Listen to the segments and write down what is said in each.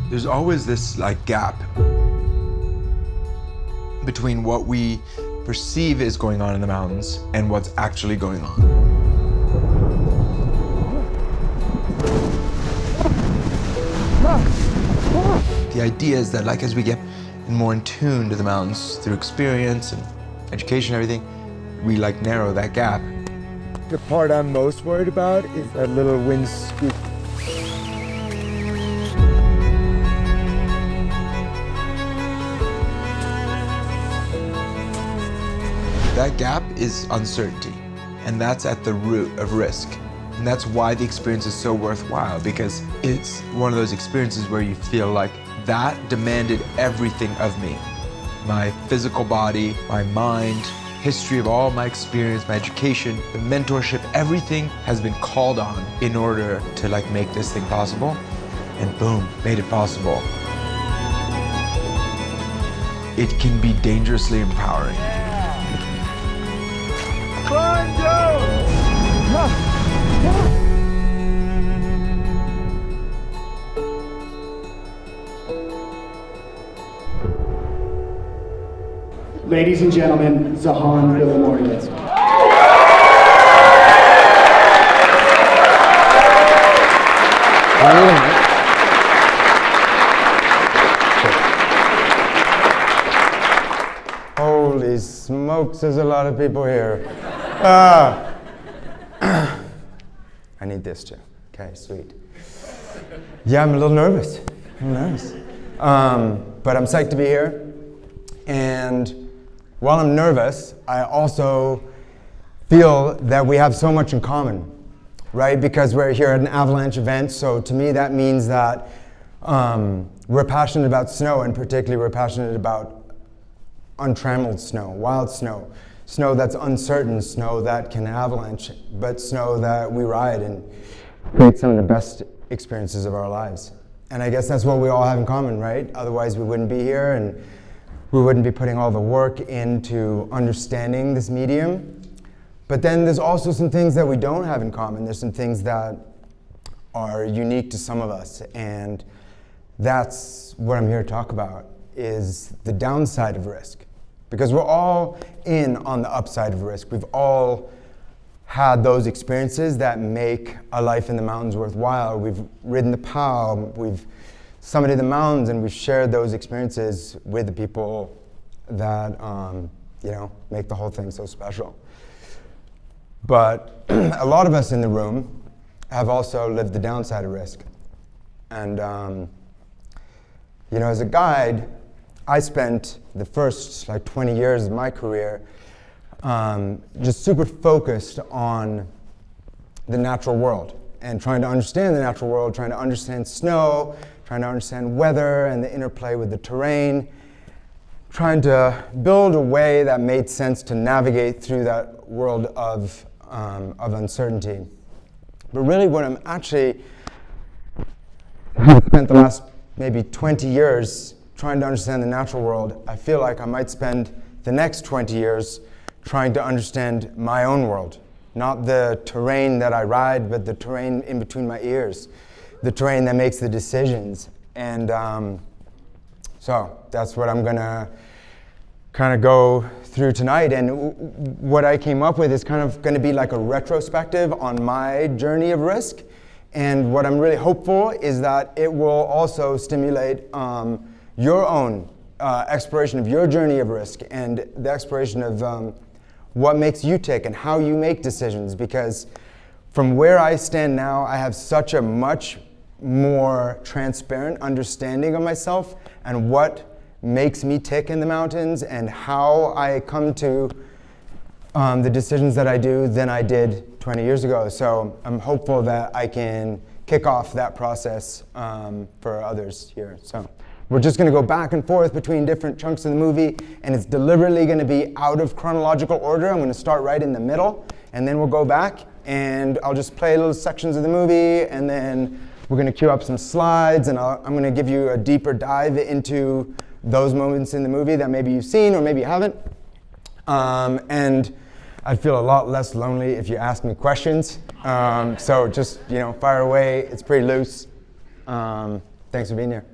There's always this like gap between what we perceive is going on in the mountains and what's actually going on. The idea is that like as we get more in tune to the mountains through experience and education and everything, we like narrow that gap. The part I'm most worried about is that little wind scoop. That gap is uncertainty, and that's at the root of risk. And that's why the experience is so worthwhile, because it's one of those experiences where you feel like that demanded everything of me. My physical body, my mind, history of all my experience, my education, the mentorship, everything has been called on in order to like make this thing possible. And boom, made it possible. It can be dangerously empowering. Climb, Joe! Ladies and gentlemen, Zahan Billimoria. Holy smokes, there's a lot of people here. I need this too. Okay, sweet. Yeah, I'm a little nervous. But I'm psyched to be here. And while I'm nervous, I also feel that we have so much in common, right? Because we're here at an Avalanche event, so to me that means that we're passionate about snow, and particularly we're passionate about untrammeled snow, wild snow, snow that's uncertain, snow that can avalanche, but snow that we ride and create some of the best experiences of our lives. And I guess that's what we all have in common, right? Otherwise we wouldn't be here, and we wouldn't be putting all the work into understanding this medium. But then there's also some things that we don't have in common. There's some things that are unique to some of us, and that's what I'm here to talk about, is the downside of risk. Because we're all in on the upside of risk. We've all had those experiences that make a life in the mountains worthwhile. We've ridden the POW, we've summited the mountains, and we've shared those experiences with the people that make the whole thing so special. But a lot of us in the room have also lived the downside of risk. And as a guide, I spent the first 20 years of my career just super focused on the natural world and trying to understand the natural world, trying to understand snow, trying to understand weather and the interplay with the terrain, trying to build a way that made sense to navigate through that world of uncertainty. But really what I'm actually have spent the last maybe 20 years trying to understand the natural world, I feel like I might spend the next 20 years trying to understand my own world. Not the terrain that I ride, but the terrain in between my ears, the terrain that makes the decisions. And so that's what I'm gonna kind of go through tonight. And what I came up with is kind of gonna be like a retrospective on my journey of risk. And what I'm really hopeful is that it will also stimulate your own exploration of your journey of risk and the exploration of what makes you tick and how you make decisions. Because from where I stand now, I have such a much more transparent understanding of myself and what makes me tick in the mountains and how I come to the decisions that I do than I did 20 years ago. So I'm hopeful that I can kick off that process for others here. So we're just going to go back and forth between different chunks of the movie, and it's deliberately going to be out of chronological order. I'm going to start right in the middle, and then we'll go back, and I'll just play little sections of the movie, and then we're going to cue up some slides, and I'm going to give you a deeper dive into those moments in the movie that maybe you've seen or maybe you haven't. And I'd feel a lot less lonely if you asked me questions. So just, fire away. It's pretty loose. Thanks for being here.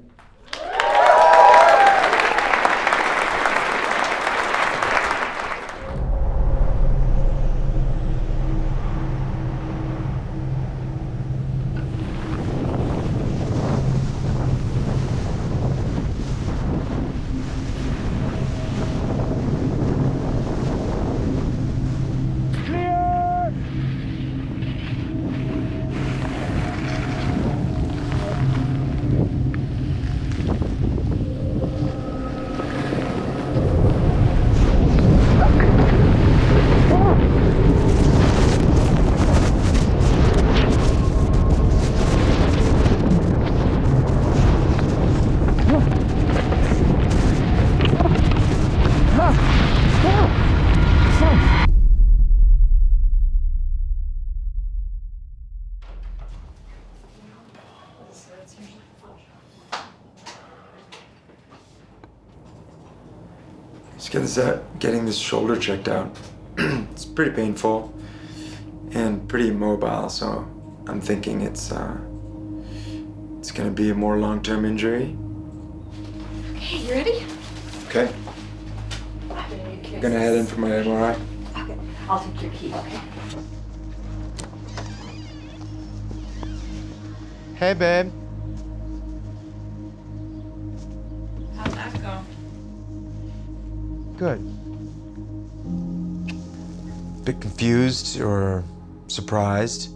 getting this shoulder checked out. It's pretty painful and pretty immobile, so I'm thinking it's gonna be a more long-term injury. Okay, you ready? Okay. I'm gonna head in for my MRI. Okay, I'll take your key, okay? Hey, babe. How'd that go? Good. Bit confused or surprised.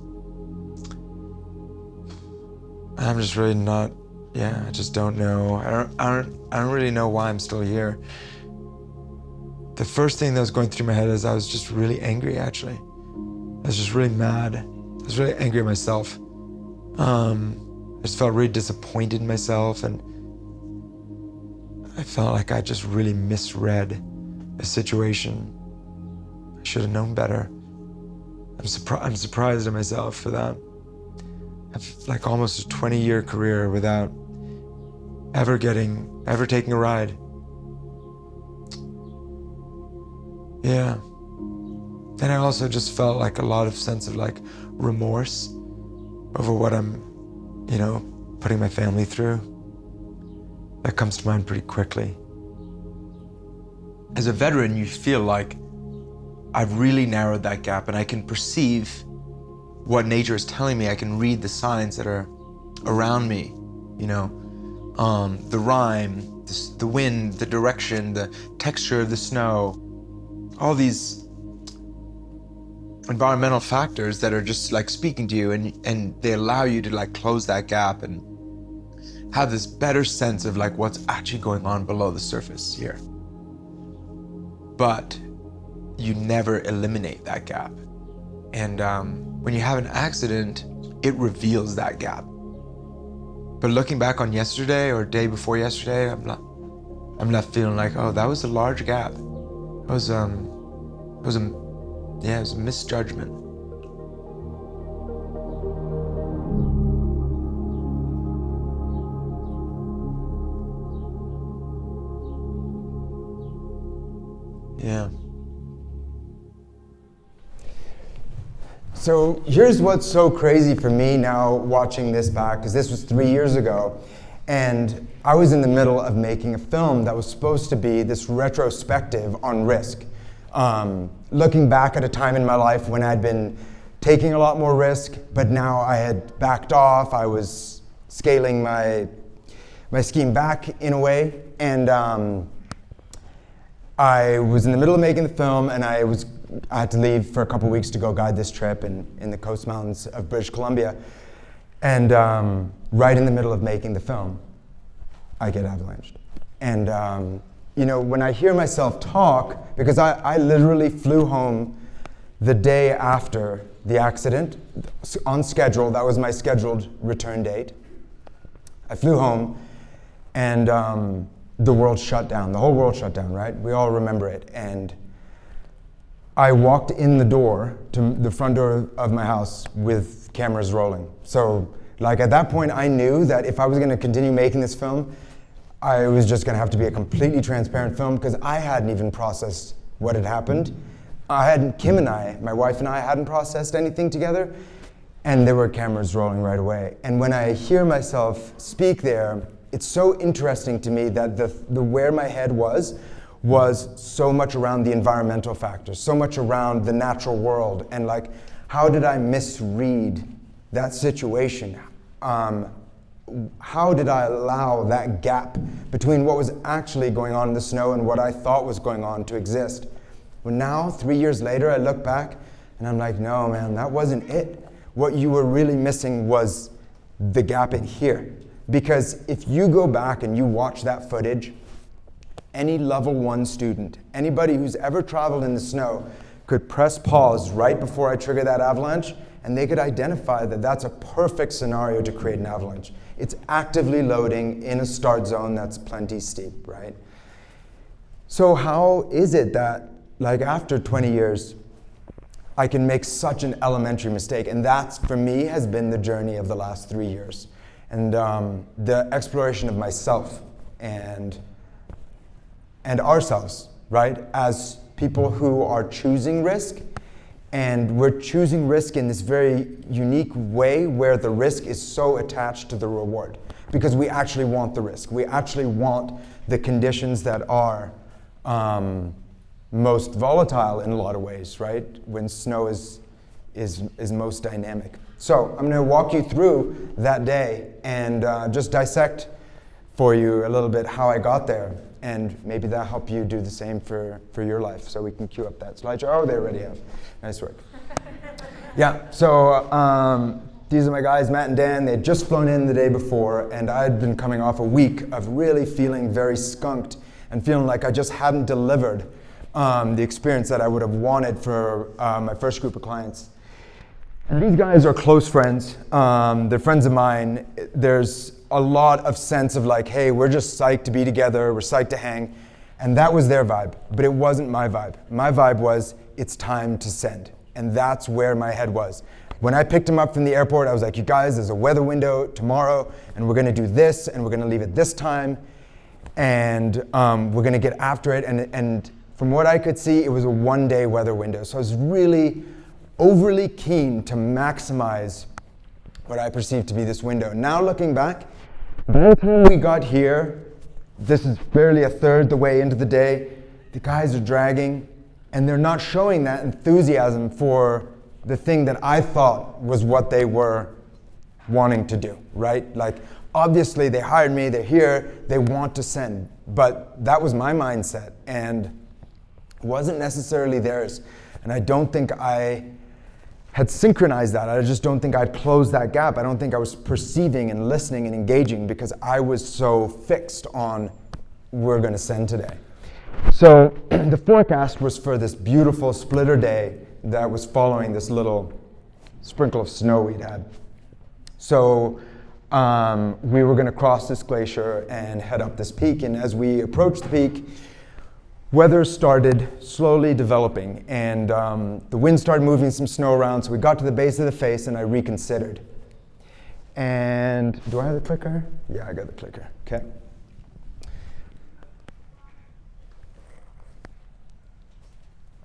I'm just really not. Yeah, I just don't know. I don't really know why I'm still here. The first thing that was going through my head is I was just really angry. Actually, I was just really mad. I was really angry at myself. I just felt really disappointed in myself, and I felt like I just really misread a situation. I should have known better. I'm surprised at myself for that. I've like almost a 20-year career without ever taking a ride. Yeah. Then I also just felt like a lot of sense of like remorse over what I'm, putting my family through. That comes to mind pretty quickly. As a veteran, you feel like I've really narrowed that gap and I can perceive what nature is telling me. I can read the signs that are around me, the rime, the wind, the direction, the texture of the snow, all these environmental factors that are just like speaking to you, and they allow you to like close that gap and have this better sense of like what's actually going on below the surface here. But you never eliminate that gap. And when you have an accident, it reveals that gap. But looking back on yesterday or day before yesterday, I'm left feeling like, oh, that was a large gap. It was a misjudgment. Yeah. So here's what's so crazy for me now watching this back, because this was 3 years ago, and I was in the middle of making a film that was supposed to be this retrospective on risk. Looking back at a time in my life when I'd been taking a lot more risk, but now I had backed off. I was scaling my scheme back in a way, and I was in the middle of making the film, and I had to leave for a couple weeks to go guide this trip in the Coast Mountains of British Columbia. And right in the middle of making the film, I get avalanched. And when I hear myself talk, because I literally flew home the day after the accident on schedule. That was my scheduled return date. I flew home, and the world shut down. The whole world shut down, right? We all remember it. And I walked in the door to the front door of my house with cameras rolling. So, like at that point, I knew that if I was going to continue making this film, I was just going to have to be a completely transparent film, because I hadn't even processed what had happened. Kim and I, my wife and I, hadn't processed anything together, and there were cameras rolling right away. And when I hear myself speak there, it's so interesting to me that the where my head was so much around the environmental factors, so much around the natural world, and like, how did I misread that situation? How did I allow that gap between what was actually going on in the snow and what I thought was going on to exist? Well, now, 3 years later, I look back and I'm like, no, man, that wasn't it. What you were really missing was the gap in here. Because if you go back and you watch that footage, any level 1 student, anybody who's ever traveled in the snow, could press pause right before I trigger that avalanche, and they could identify that that's a perfect scenario to create an avalanche. It's actively loading in a start zone that's plenty steep, right? So how is it that, like, after 20 years, I can make such an elementary mistake? And that, for me, has been the journey of the last 3 years. And the exploration of myself and ourselves right? As people who are choosing risk. And we're choosing risk in this very unique way where the risk is so attached to the reward because we actually want the risk. We actually want the conditions that are most volatile in a lot of ways, right? When snow is most dynamic. So I'm going to walk you through that day and just dissect for you a little bit how I got there. And maybe that'll help you do the same for your life. So we can cue up that slideshow. Oh, they already have. Nice work. Yeah, so these are my guys, Matt and Dan. They had just flown in the day before, and I had been coming off a week of really feeling very skunked and feeling like I just hadn't delivered the experience that I would have wanted for my first group of clients. And these guys are close friends. They're friends of mine. There's a lot of sense of like, hey, we're just psyched to be together. We're psyched to hang. And that was their vibe, but it wasn't my vibe. My vibe was, it's time to send. And that's where my head was. When I picked him up from the airport, I was like, you guys, there's a weather window tomorrow, and we're gonna do this, and we're gonna leave at this time, and we're gonna get after it. And from what I could see, it was a one-day weather window. So I was really overly keen to maximize what I perceived to be this window. Now looking back, by the time we got here, this is barely a third the way into the day, the guys are dragging, and they're not showing that enthusiasm for the thing that I thought was what they were wanting to do, right? Like, obviously they hired me, they're here, they want to send, but that was my mindset, and it wasn't necessarily theirs. And I don't think I had synchronized that. I just don't think I'd closed that gap. I don't think I was perceiving and listening and engaging because I was so fixed on we're gonna send today. So the forecast was for this beautiful splitter day that was following this little sprinkle of snow we'd had. So we were gonna cross this glacier and head up this peak, and as we approached the peak, weather started slowly developing, and the wind started moving some snow around, so we got to the base of the face and I reconsidered. And do I have the clicker? Yeah, I got the clicker, okay.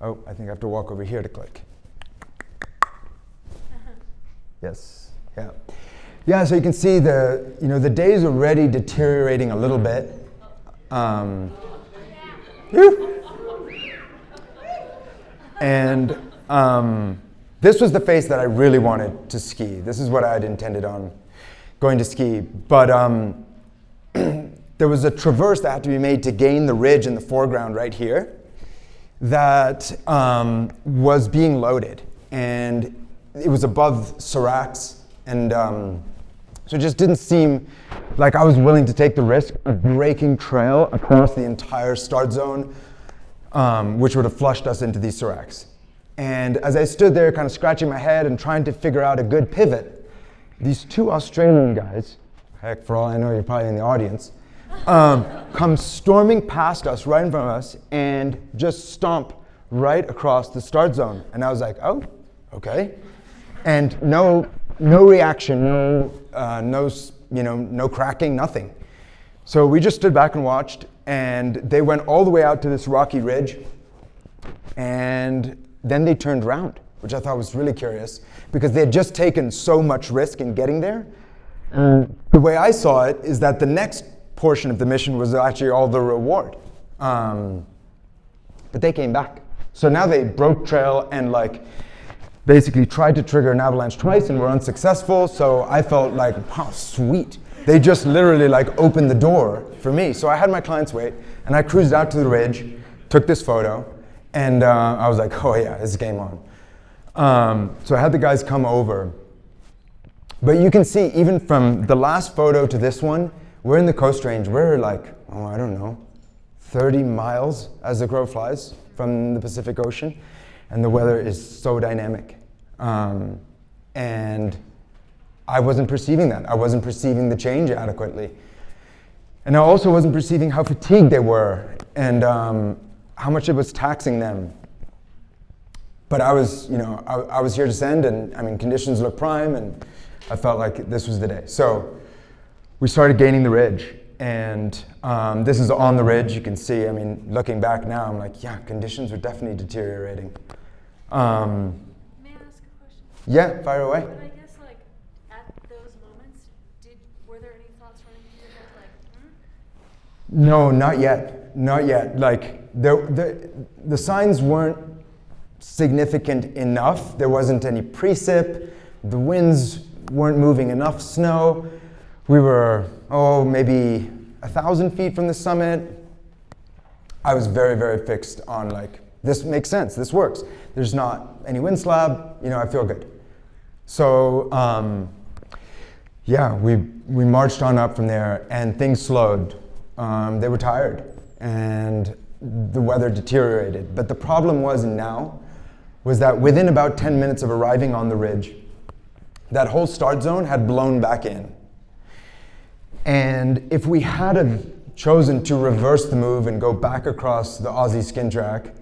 Oh, I think I have to walk over here to click. Yes, yeah. Yeah, so you can see the day is already deteriorating a little bit. And this was the face that I really wanted to ski. This is what I had intended on going to ski. But there was a traverse that had to be made to gain the ridge in the foreground right here that was being loaded. And it was above Seracs. And so it just didn't seem like I was willing to take the risk of breaking trail across the entire start zone, which would have flushed us into these Seracs. And as I stood there kind of scratching my head and trying to figure out a good pivot, these two Australian guys, heck, for all I know you're probably in the audience, come storming past us, right in front of us, and just stomp right across the start zone. And I was like, oh, okay. And no reaction, no cracking, nothing. So we just stood back and watched, and they went all the way out to this rocky ridge, and then they turned around, which I thought was really curious, because they had just taken so much risk in getting there. The way I saw it is that the next portion of the mission was actually all the reward. But they came back. So now they broke trail and basically tried to trigger an avalanche twice and were unsuccessful. So I felt like, wow, sweet. They just literally opened the door for me. So I had my clients wait, and I cruised out to the ridge, took this photo, and I was like, oh yeah, this is game on. So I had the guys come over. But you can see, even from the last photo to this one, we're in the Coast Range. We're I don't know, 30 miles as the crow flies from the Pacific Ocean. And the weather is so dynamic. And I wasn't perceiving that. I wasn't perceiving the change adequately. And I also wasn't perceiving how fatigued they were and how much it was taxing them. But I was here to send, and conditions looked prime, and I felt like this was the day. So we started gaining the ridge, And this is on the ridge. You can see, I mean, looking back now, I'm like, yeah, conditions were definitely deteriorating. May I ask a question? Yeah, fire away. But I guess like at those moments, were there any thoughts running through your head like, No, not yet. Not yet. Like, the signs weren't significant enough. There wasn't any precip. The winds weren't moving enough snow. We were, maybe 1,000 feet from the summit. I was very, very fixed on like, this makes sense, this works. There's not any wind slab, I feel good. So, yeah, we marched on up from there and things slowed. They were tired and the weather deteriorated. But the problem was that within about 10 minutes of arriving on the ridge, that whole start zone had blown back in. And if we had have chosen to reverse the move and go back across the Aussie skin track,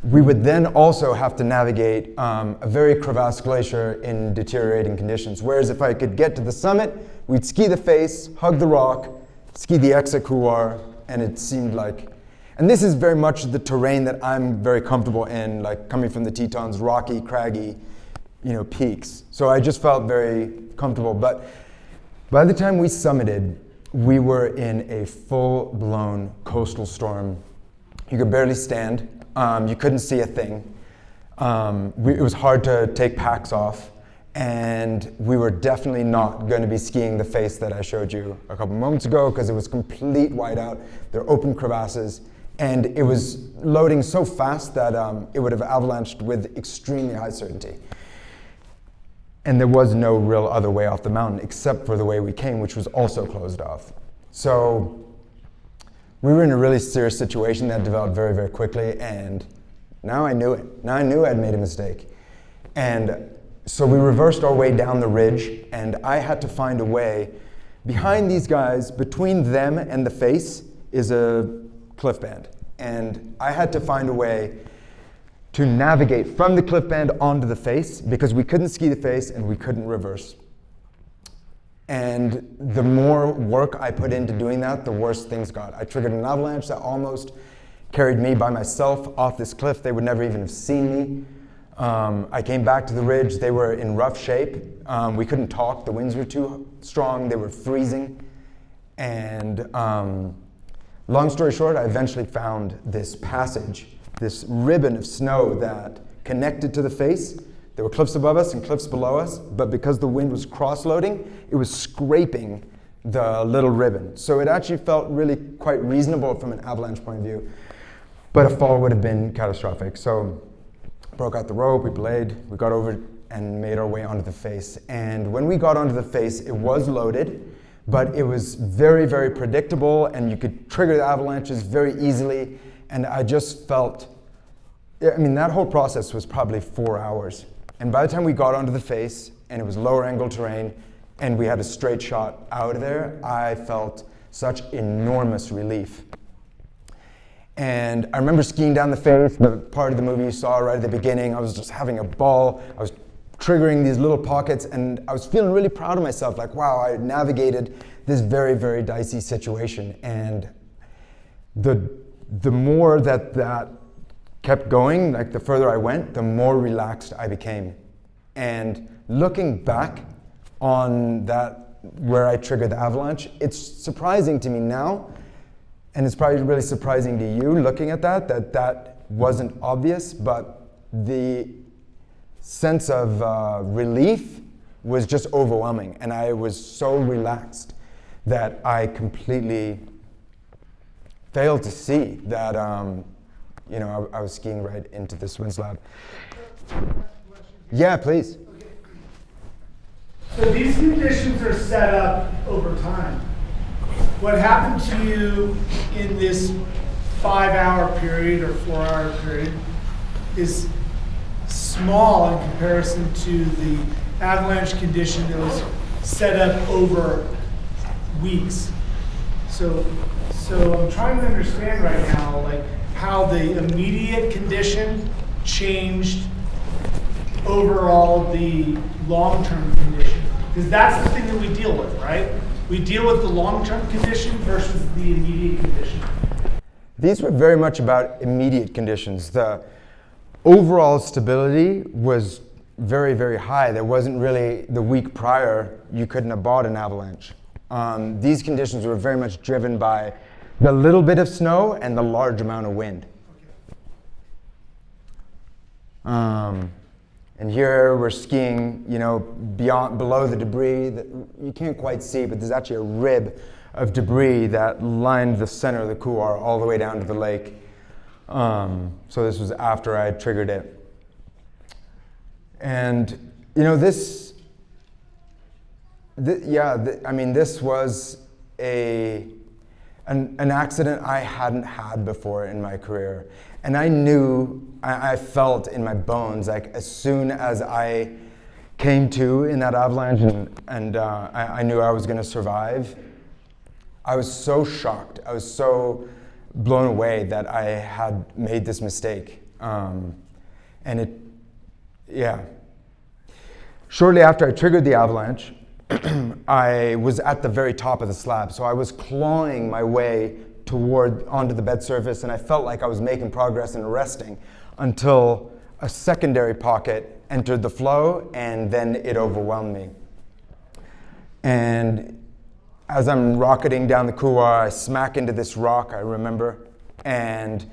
we would then also have to navigate a very crevasse glacier in deteriorating conditions. Whereas if I could get to the summit, we'd ski the face, hug the rock, ski the exit couloir, and it seemed like, and this is very much the terrain that I'm very comfortable in, like coming from the Tetons, rocky, craggy, peaks. So I just felt very comfortable. But by the time we summited, we were in a full-blown coastal storm. You could barely stand. You couldn't see a thing. It was hard to take packs off. And we were definitely not going to be skiing the face that I showed you a couple moments ago because it was complete whiteout. There are open crevasses. And it was loading so fast that it would have avalanched with extremely high certainty. And there was no real other way off the mountain except for the way we came, which was also closed off. So we were in a really serious situation that developed very, very quickly, and now I knew it. Now I knew I'd made a mistake. And so we reversed our way down the ridge, and I had to find a way. Behind these guys, between them and the face, is a cliff band. And I had to find a way to navigate from the cliff band onto the face because we couldn't ski the face and we couldn't reverse. And the more work I put into doing that, the worse things got. I triggered an avalanche that almost carried me by myself off this cliff. They would never even have seen me. I came back to the ridge. They were in rough shape. We couldn't talk. The winds were too strong. They were freezing. And long story short, I eventually found this passage, this ribbon of snow that connected to the face. There were cliffs above us and cliffs below us, but because the wind was cross-loading, it was scraping the little ribbon. So it actually felt really quite reasonable from an avalanche point of view, but a fall would have been catastrophic. So broke out the rope, we belayed, we got over and made our way onto the face. And when we got onto the face, it was loaded, but it was very, very predictable, and you could trigger the avalanches very easily. And I just felt, that whole process was probably 4 hours. And by the time we got onto the face, and it was lower angle terrain, and we had a straight shot out of there, I felt such enormous relief. And I remember skiing down the face, the part of the movie you saw right at the beginning. I was just having a ball. I was triggering these little pockets, and I was feeling really proud of myself, like, wow, I navigated this very, very dicey situation. And the more that kept going, like the further I went, the more relaxed I became. And looking back on that, where I triggered the avalanche, it's surprising to me now, and it's probably really surprising to you looking at that wasn't obvious, but the sense of relief was just overwhelming, and I was so relaxed that I completely failed to see that I was skiing right into this wind slab. Yeah, please. Okay. So these conditions are set up over time. What happened to you in this 5-hour period or 4-hour period is small in comparison to the avalanche condition that was set up over weeks. So I'm trying to understand right now, like, how the immediate condition changed overall the long-term condition, because that's the thing that we deal with, right? We deal with the long-term condition versus the immediate condition. These were very much about immediate conditions. The overall stability was very, very high. There wasn't really the week prior, you couldn't have bought an Avalanche. These conditions were very much driven by the little bit of snow and the large amount of wind. And here we're skiing, below the debris that you can't quite see, but there's actually a rib of debris that lined the center of the couloir all the way down to the lake. So this was after I had triggered it. And this was an accident I hadn't had before in my career. And I knew, I felt in my bones, like as soon as I came to in that avalanche and I knew I was gonna survive, I was so shocked. I was so blown away that I had made this mistake. Shortly after I triggered the avalanche, I was at the very top of the slab. So I was clawing my way onto the bed surface, and I felt like I was making progress and arresting until a secondary pocket entered the flow, and then it overwhelmed me. And as I'm rocketing down the couloir, I smack into this rock, I remember, and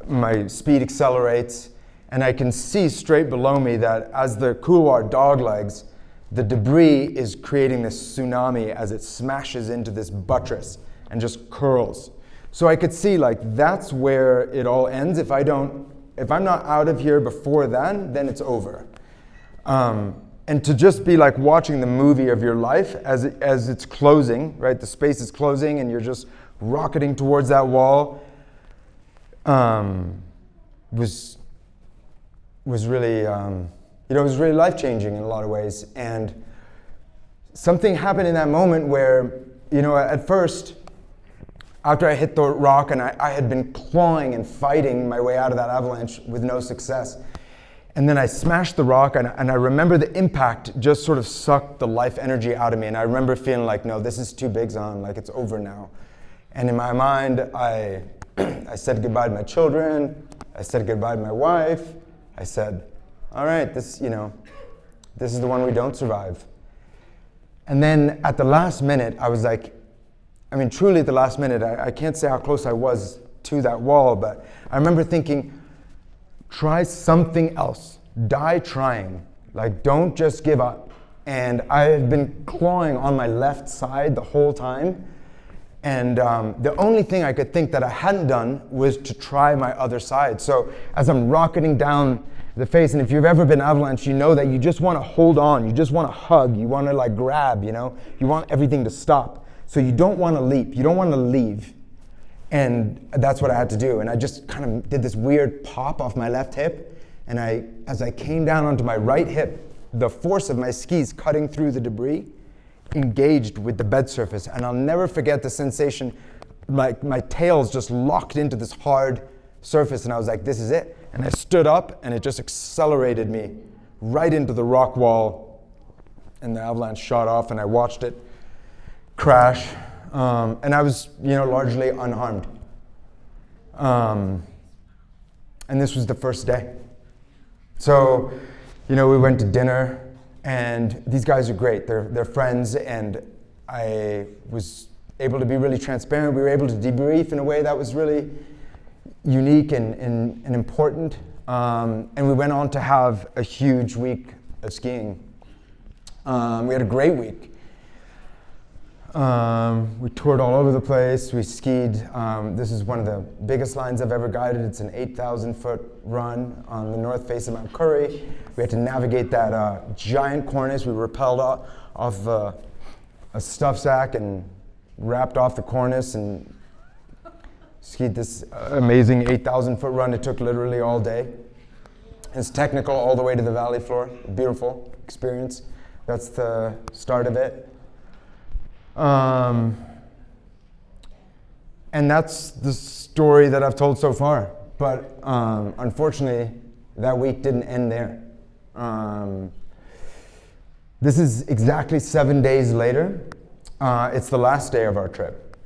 my speed accelerates, and I can see straight below me that as the couloir doglegs, the debris is creating this tsunami as it smashes into this buttress and just curls. So I could see that's where it all ends. If I'm not out of here before then it's over. And to just be watching the movie of your life as it's closing, right? The space is closing and you're just rocketing towards that wall, was really, it was really life-changing in a lot of ways. And something happened in that moment where, at first, after I hit the rock and I had been clawing and fighting my way out of that avalanche with no success. And then I smashed the rock and I remember the impact just sort of sucked the life energy out of me. And I remember feeling like, no, this is too big, Zahan, it's over now. And in my mind, I said goodbye to my children. I said goodbye to my wife. I said, all right, this is the one we don't survive. And then at the last minute, I was truly at the last minute, I can't say how close I was to that wall, but I remember thinking, try something else. Die trying. Don't just give up. And I had been clawing on my left side the whole time. And the only thing I could think that I hadn't done was to try my other side. So as I'm rocketing down the face, and if you've ever been avalanche, you know that you just want to hold on. You just want to hug. You want to grab, You want everything to stop. So you don't want to leap. You don't want to leave. And that's what I had to do. And I just kind of did this weird pop off my left hip. And as I came down onto my right hip, the force of my skis cutting through the debris engaged with the bed surface. And I'll never forget the sensation, my tail's just locked into this hard surface. And I was like, this is it. And I stood up and it just accelerated me right into the rock wall. And the avalanche shot off and I watched it crash. And I was, largely unharmed. And this was the first day. So, we went to dinner, and these guys are great. They're friends, and I was able to be really transparent. We were able to debrief in a way that was really unique and important. And we went on to have a huge week of skiing. We had a great week. We toured all over the place. We skied. This is one of the biggest lines I've ever guided. It's an 8,000-foot run on the north face of Mount Curry. We had to navigate that giant cornice. We rappelled off a stuff sack and wrapped off the cornice and skied this amazing 8,000-foot run. It took literally all day. It's technical all the way to the valley floor. Beautiful experience. That's the start of it. And that's the story that I've told so far. But unfortunately, that week didn't end there. This is exactly 7 days later. It's the last day of our trip.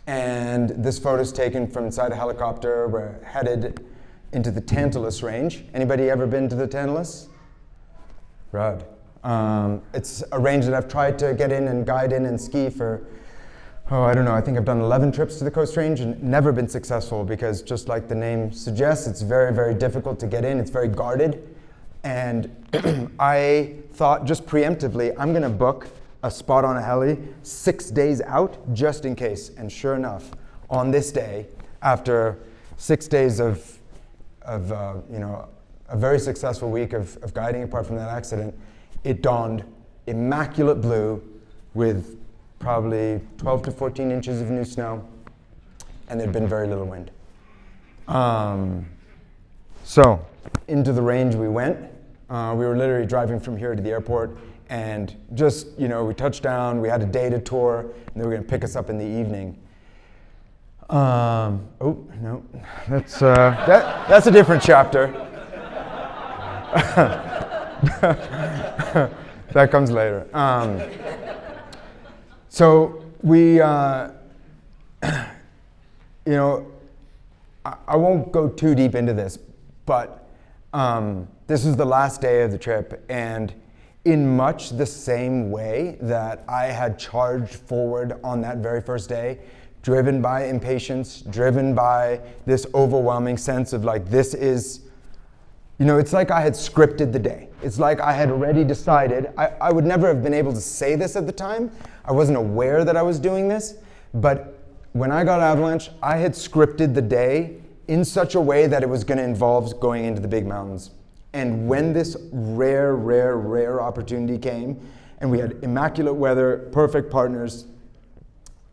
And this photo is taken from inside a helicopter. We're headed into the Tantalus range. Anybody ever been to the Tantalus? Right. It's a range that I've tried to get in and guide in and ski for, I don't know, I think I've done 11 trips to the Coast Range and never been successful because just like the name suggests, it's very, very difficult to get in. It's very guarded. And I thought just preemptively, I'm going to book a spot on a heli 6 days out just in case. And sure enough, on this day, after 6 days of a very successful week of guiding apart from that accident, it dawned immaculate blue with probably 12 to 14 inches of new snow, and there'd been very little wind. So into the range we went. We were literally driving from here to the airport, and just, we touched down, we had a day to tour, and they were going to pick us up in the evening. Oh, no, that's a different chapter. That comes later. So we, I won't go too deep into this, but this is the last day of the trip, and in much the same way that I had charged forward on that very first day, driven by impatience, driven by this overwhelming sense of like, this is, it's like I had scripted the day. It's like I had already decided. I would never have been able to say this at the time. I wasn't aware that I was doing this, but when I got Avalanche, I had scripted the day in such a way that it was going to involve going into the big mountains. And when this rare, rare, rare opportunity came, and we had immaculate weather, perfect partners,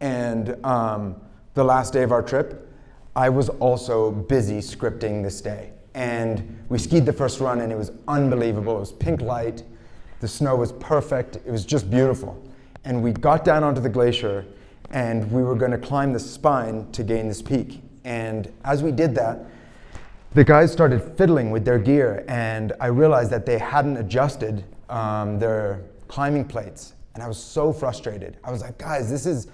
and the last day of our trip, I was also busy scripting this day. And we skied the first run, and it was unbelievable. It was pink light. The snow was perfect. It was just beautiful. And we got down onto the glacier, and we were going to climb the spine to gain this peak. And as we did that, the guys started fiddling with their gear, and I realized that they hadn't adjusted their climbing plates. And I was so frustrated. I was like, guys, this is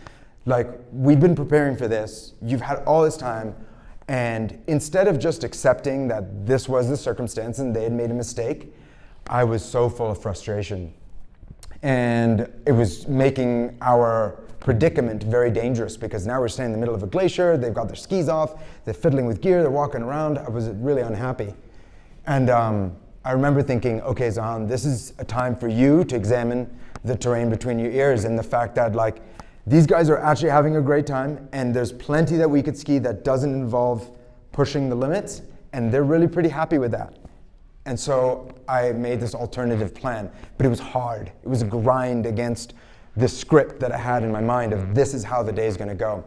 like, we've been preparing for this. You've had all this time. And instead of just accepting that this was the circumstance and they had made a mistake, I was so full of frustration. And it was making our predicament very dangerous because now we're standing in the middle of a glacier, they've got their skis off, they're fiddling with gear, they're walking around. I was really unhappy. And I remember thinking, okay, Zahan, this is a time for you to examine the terrain between your ears and the fact that like, these guys are actually having a great time, and there's plenty that we could ski that doesn't involve pushing the limits, and they're really pretty happy with that. And so I made this alternative plan, but it was hard. It was a grind against the script that I had in my mind of this is how the day is going to go.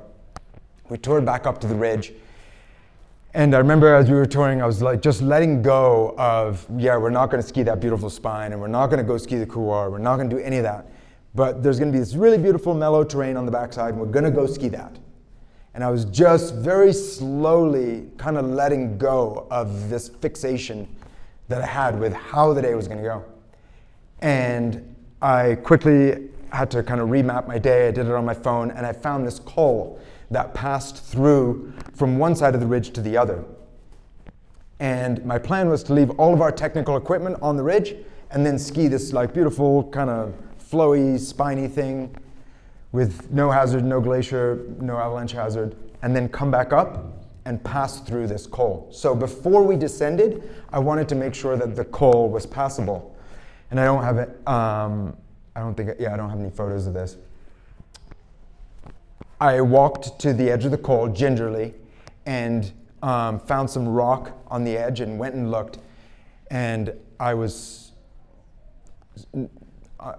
We toured back up to the ridge, and I remember as we were touring, I was like just letting go of, we're not going to ski that beautiful spine, and we're not going to go ski the couloir, we're not going to do any of that. But there's going to be this really beautiful mellow terrain on the backside, and we're going to go ski that. And I was just very slowly kind of letting go of this fixation that I had with how the day was going to go. And I quickly had to kind of remap my day. I did it on my phone, and I found this col that passed through from one side of the ridge to the other. And my plan was to leave all of our technical equipment on the ridge and then ski this like beautiful kind of flowy, spiny thing with no hazard, no glacier, no avalanche hazard, and then come back up and pass through this col. So before we descended, I wanted to make sure that the col was passable. And I don't have it, I don't have any photos of this. I walked to the edge of the col gingerly and found some rock on the edge and went and looked. And I was,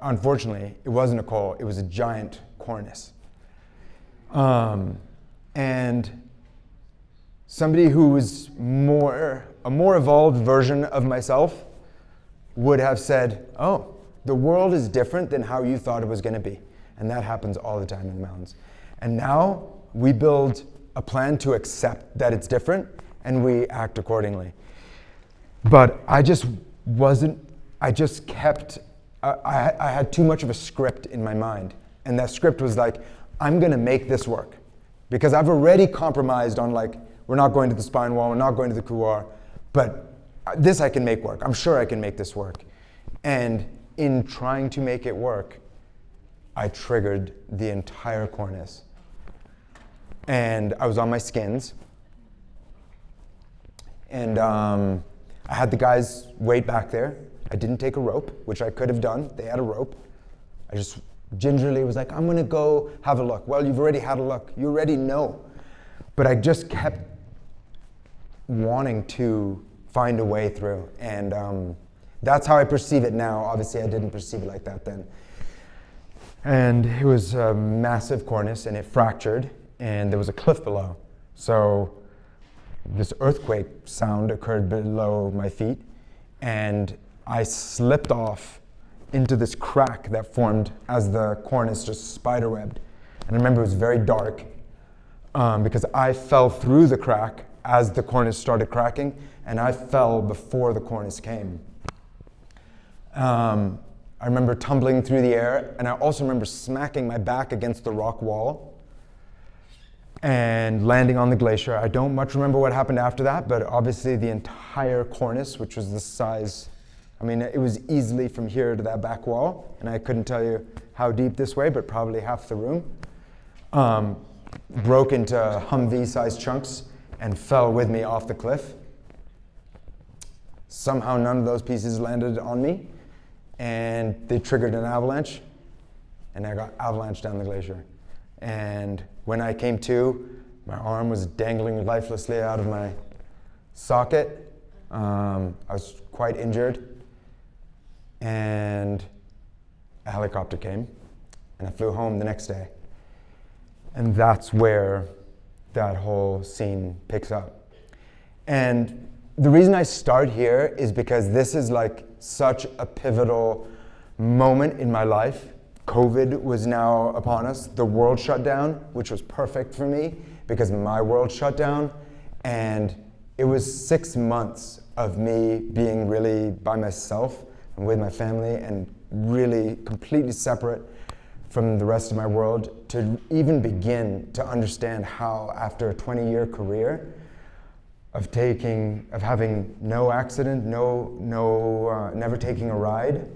unfortunately, it wasn't a col, it was a giant cornice. And somebody who was a more evolved version of myself would have said, oh, the world is different than how you thought it was going to be. And that happens all the time in the mountains. And now we build a plan to accept that it's different, and we act accordingly. But I had too much of a script in my mind. And that script was like, I'm gonna make this work. Because I've already compromised on like, we're not going to the spine wall, we're not going to the couloir, but this I can make work. I'm sure I can make this work. And in trying to make it work, I triggered the entire cornice. And I was on my skins. And I had the guys wait back there. I didn't take a rope, which I could have done. They had a rope. I just gingerly was like, I'm gonna go have a look. Well, you've already had a look. You already know. But I just kept wanting to find a way through. And that's how I perceive it now. Obviously, I didn't perceive it like that then. And it was a massive cornice, and it fractured, and there was a cliff below. So this earthquake sound occurred below my feet, and I slipped off into this crack that formed as the cornice just spiderwebbed. And I remember it was very dark because I fell through the crack as the cornice started cracking, and I fell before the cornice came. I remember tumbling through the air, and I also remember smacking my back against the rock wall and landing on the glacier. I don't much remember what happened after that, but obviously the entire cornice, which was the size, I mean, it was easily from here to that back wall, and I couldn't tell you how deep this way, but probably half the room, broke into Humvee-sized chunks and fell with me off the cliff. Somehow none of those pieces landed on me, and they triggered an avalanche, and I got avalanched down the glacier. And when I came to, my arm was dangling lifelessly out of my socket. I was quite injured, and a helicopter came, and I flew home the next day. And that's where that whole scene picks up. And the reason I start here is because this is like such a pivotal moment in my life. COVID was now upon us. The world shut down, which was perfect for me because my world shut down. And it was 6 months of me being really by myself and with my family and really completely separate from the rest of my world to even begin to understand how, after a 20-year career of having no accident, never taking a ride,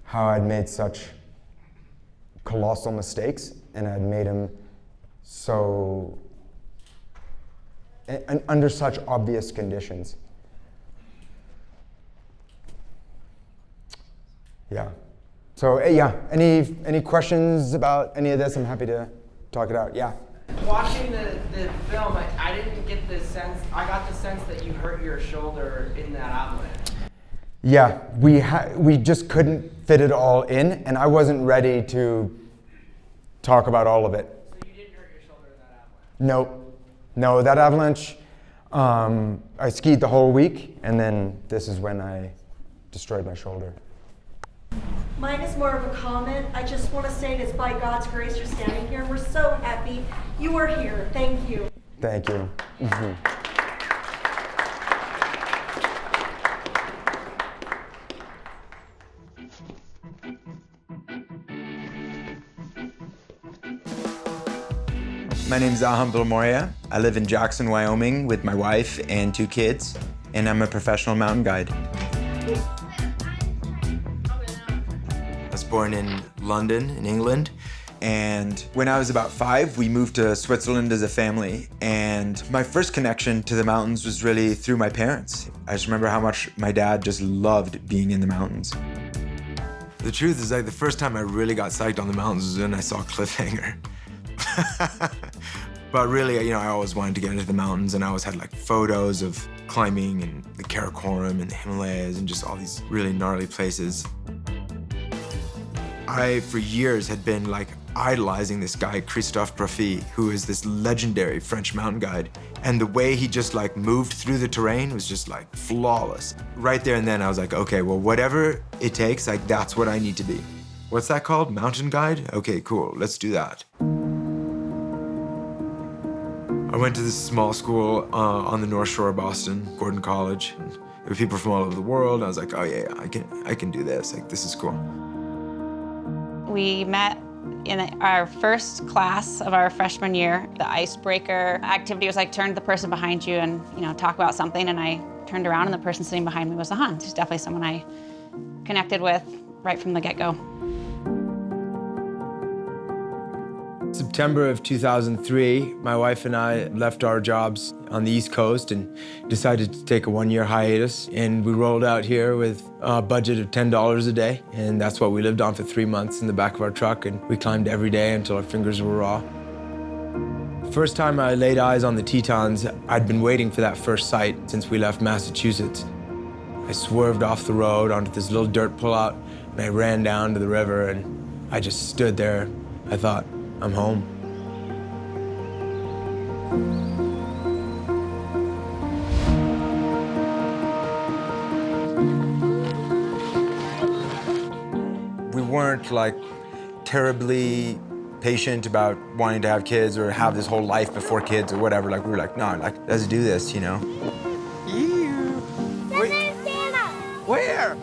how I'd made such colossal mistakes, and I'd made them so under such obvious conditions. Yeah. So yeah, any questions about any of this? I'm happy to talk it out. Yeah. Watching the film, I didn't get the sense, I got the sense that you hurt your shoulder in that avalanche. Yeah, we just couldn't fit it all in, and I wasn't ready to talk about all of it. So you didn't hurt your shoulder in that avalanche? No, that avalanche, I skied the whole week, and then this is when I destroyed my shoulder. Mine is more of a comment. I just want to say it's by God's grace you're standing here. We're so happy you are here. Thank you. Thank you. Mm-hmm. My name's Zahan Billimoria. I live in Jackson, Wyoming with my wife and 2 kids, and I'm a professional mountain guide. I was born in London, in England, and when I was about 5, we moved to Switzerland as a family, and my first connection to the mountains was really through my parents. I just remember how much my dad just loved being in the mountains. The truth is, like, the first time I really got psyched on the mountains was when I saw Cliffhanger. But really, I always wanted to get into the mountains, and I always had like photos of climbing and the Karakoram and the Himalayas and just all these really gnarly places. I, for years, had been like idolizing this guy, Christophe Profit, who is this legendary French mountain guide. And the way he just like moved through the terrain was just like flawless. Right there and then I was like, okay, well, whatever it takes, like that's what I need to be. What's that called? Mountain guide? Okay, cool, let's do that. I went to this small school on the North Shore of Boston, Gordon College. And there were people from all over the world. I was like, oh yeah, I can do this. Like, this is cool. We met in our first class of our freshman year. The icebreaker activity was like turn to the person behind you and talk about something, and I turned around and the person sitting behind me was Zahan. She's definitely someone I connected with right from the get-go. September of 2003, my wife and I left our jobs on the East Coast and decided to take a one-year hiatus. And we rolled out here with a budget of $10 a day. And that's what we lived on for 3 months in the back of our truck. And we climbed every day until our fingers were raw. First time I laid eyes on the Tetons, I'd been waiting for that first sight since we left Massachusetts. I swerved off the road onto this little dirt pullout, and I ran down to the river, and I just stood there. I thought, I'm home. We weren't like terribly patient about wanting to have kids or have this whole life before kids or whatever. Like we were like, no, like let's do this, you know. There's Santa. Where?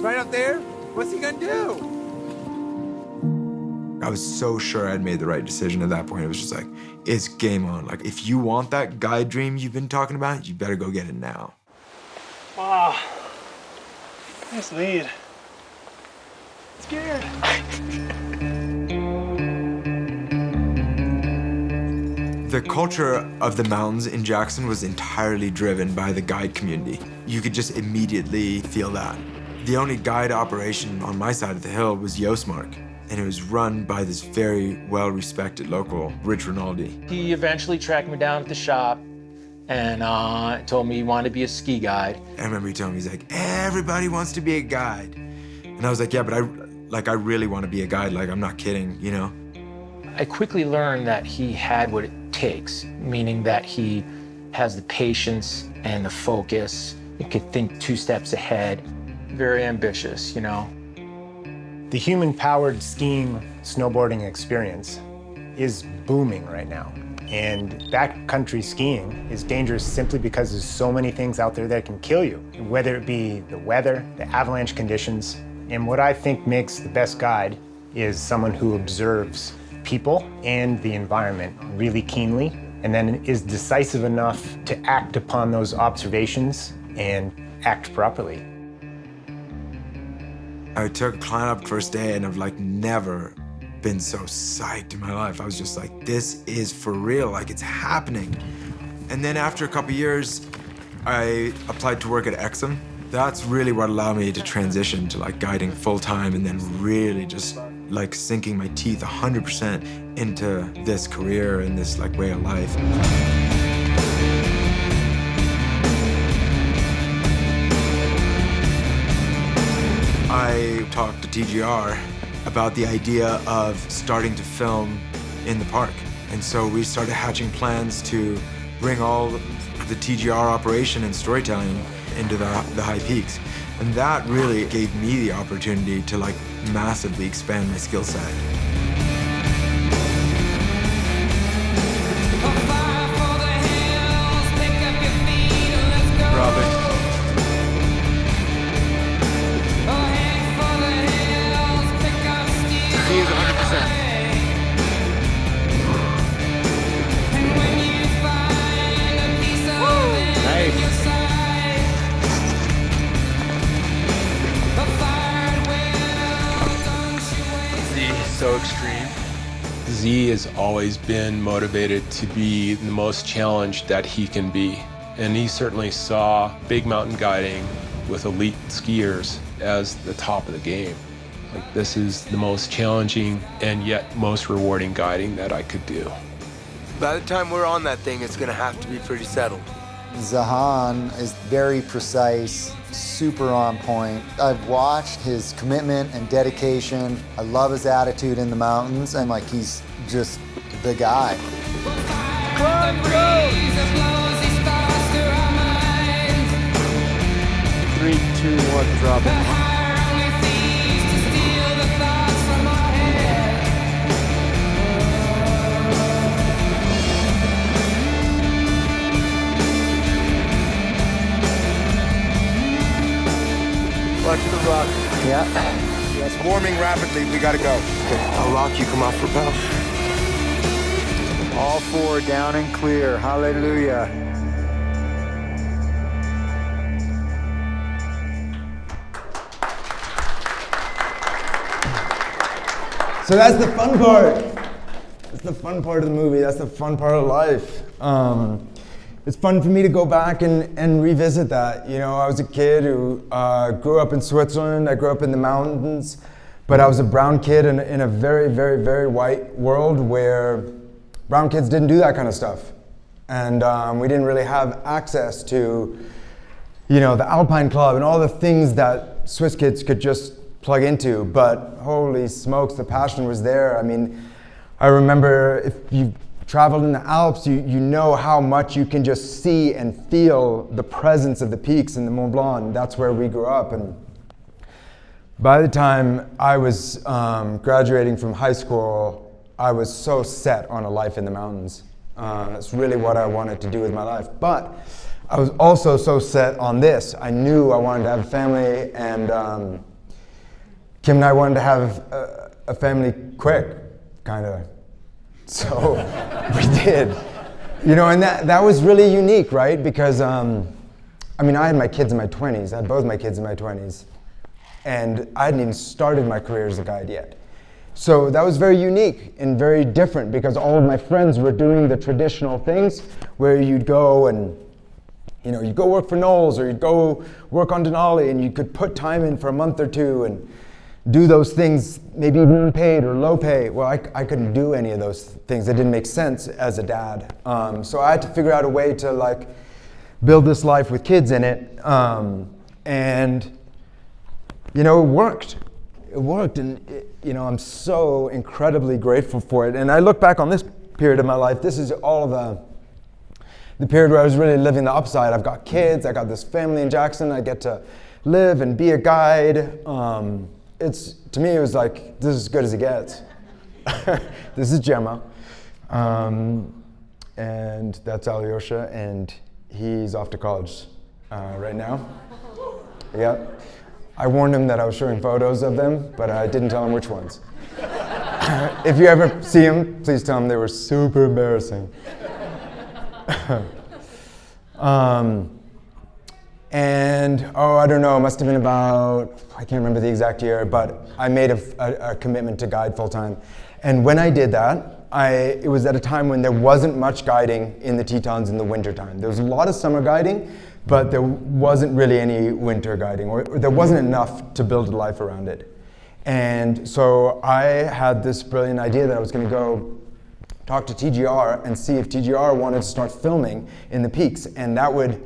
Right up there? What's he gonna do? I was so sure I'd made the right decision at that point. It was just like, it's game on. Like, if you want that guide dream you've been talking about, you better go get it now. Wow. Nice lead. Scared. The culture of the mountains in Jackson was entirely driven by the guide community. You could just immediately feel that. The only guide operation on my side of the hill was Yosmark, and it was run by this very well-respected local, Rich Rinaldi. He eventually tracked me down at the shop and told me he wanted to be a ski guide. I remember he told me, he's like, everybody wants to be a guide. And I was like, yeah, but I really want to be a guide, like, I'm not kidding, you know? I quickly learned that he had what it takes, meaning that he has the patience and the focus. He could think 2 steps ahead. Very ambitious, you know? The human-powered skiing, snowboarding experience is booming right now. And backcountry skiing is dangerous simply because there's so many things out there that can kill you, whether it be the weather, the avalanche conditions. And what I think makes the best guide is someone who observes people and the environment really keenly, and then is decisive enough to act upon those observations and act properly. I took a climb up first day, and I've like never been so psyched in my life. I was just like, this is for real, like it's happening. And then after a couple years, I applied to work at Exum. That's really what allowed me to transition to like guiding full time and then really just like sinking my teeth 100% into this career and this like way of life. I talked to TGR about the idea of starting to film in the park. And so we started hatching plans to bring all the TGR operation and storytelling into the high peaks. And that really gave me the opportunity to like massively expand my skill set. Robin. He is 100%. Nice. So extreme. Z has always been motivated to be the most challenged that he can be. And he certainly saw big mountain guiding with elite skiers as the top of the game. Like, this is the most challenging and yet most rewarding guiding that I could do. By the time we're on that thing, it's gonna have to be pretty settled. Zahan is very precise, super on point. I've watched his commitment and dedication. I love his attitude in the mountains, and like he's just the guy. Run, go! 3, 2, 1, drop it. Watch the rock. Yeah. It's warming rapidly. We gotta go. Okay, I'll lock you. Come off rappel. All four down and clear. Hallelujah. So that's the fun part. That's the fun part of the movie. That's the fun part of life. It's fun for me to go back and revisit that. You know, I was a kid who grew up in Switzerland. I grew up in the mountains, but I was a brown kid in a very, very, very white world where brown kids didn't do that kind of stuff. And we didn't really have access to, you know, the Alpine Club and all the things that Swiss kids could just plug into. But holy smokes, the passion was there. I mean, I remember if you traveled in the Alps, you know how much you can just see and feel the presence of the peaks in the Mont Blanc. That's where we grew up. And by the time I was graduating from high school, I was so set on a life in the mountains. That's really what I wanted to do with my life. But I was also so set on this. I knew I wanted to have a family, and Kim and I wanted to have a family quick, kind of. So we did. You know, and that was really unique, right? Because, I mean, I had my kids in my 20s. I had both my kids in my 20s. And I hadn't even started my career as a guide yet. So that was very unique and very different because all of my friends were doing the traditional things where you'd go and, you know, you'd go work for Knowles or you'd go work on Denali and you could put time in for a month or two and do those things, maybe even paid or low pay. Well, I couldn't do any of those things. That didn't make sense as a dad. So I had to figure out a way to like build this life with kids in it. And, you know, it worked. It worked, and you know, I'm so incredibly grateful for it. And I look back on this period of my life. This is all of the period where I was really living the upside. I've got kids. I got this family in Jackson. I get to live and be a guide. To me, it was like, this is as good as it gets. This is Gemma, and that's Alyosha, and he's off to college right now. Yep. I warned him that I was showing photos of them, but I didn't tell him which ones. If you ever see them, please tell him they were super embarrassing. And, I don't know, it must have been about, I can't remember the exact year, but I made a commitment to guide full-time. And when I did that, it was at a time when there wasn't much guiding in the Tetons in the wintertime. There was a lot of summer guiding, but there wasn't really any winter guiding, or there wasn't enough to build a life around it. And so I had this brilliant idea that I was going to go talk to TGR and see if TGR wanted to start filming in the peaks, and that would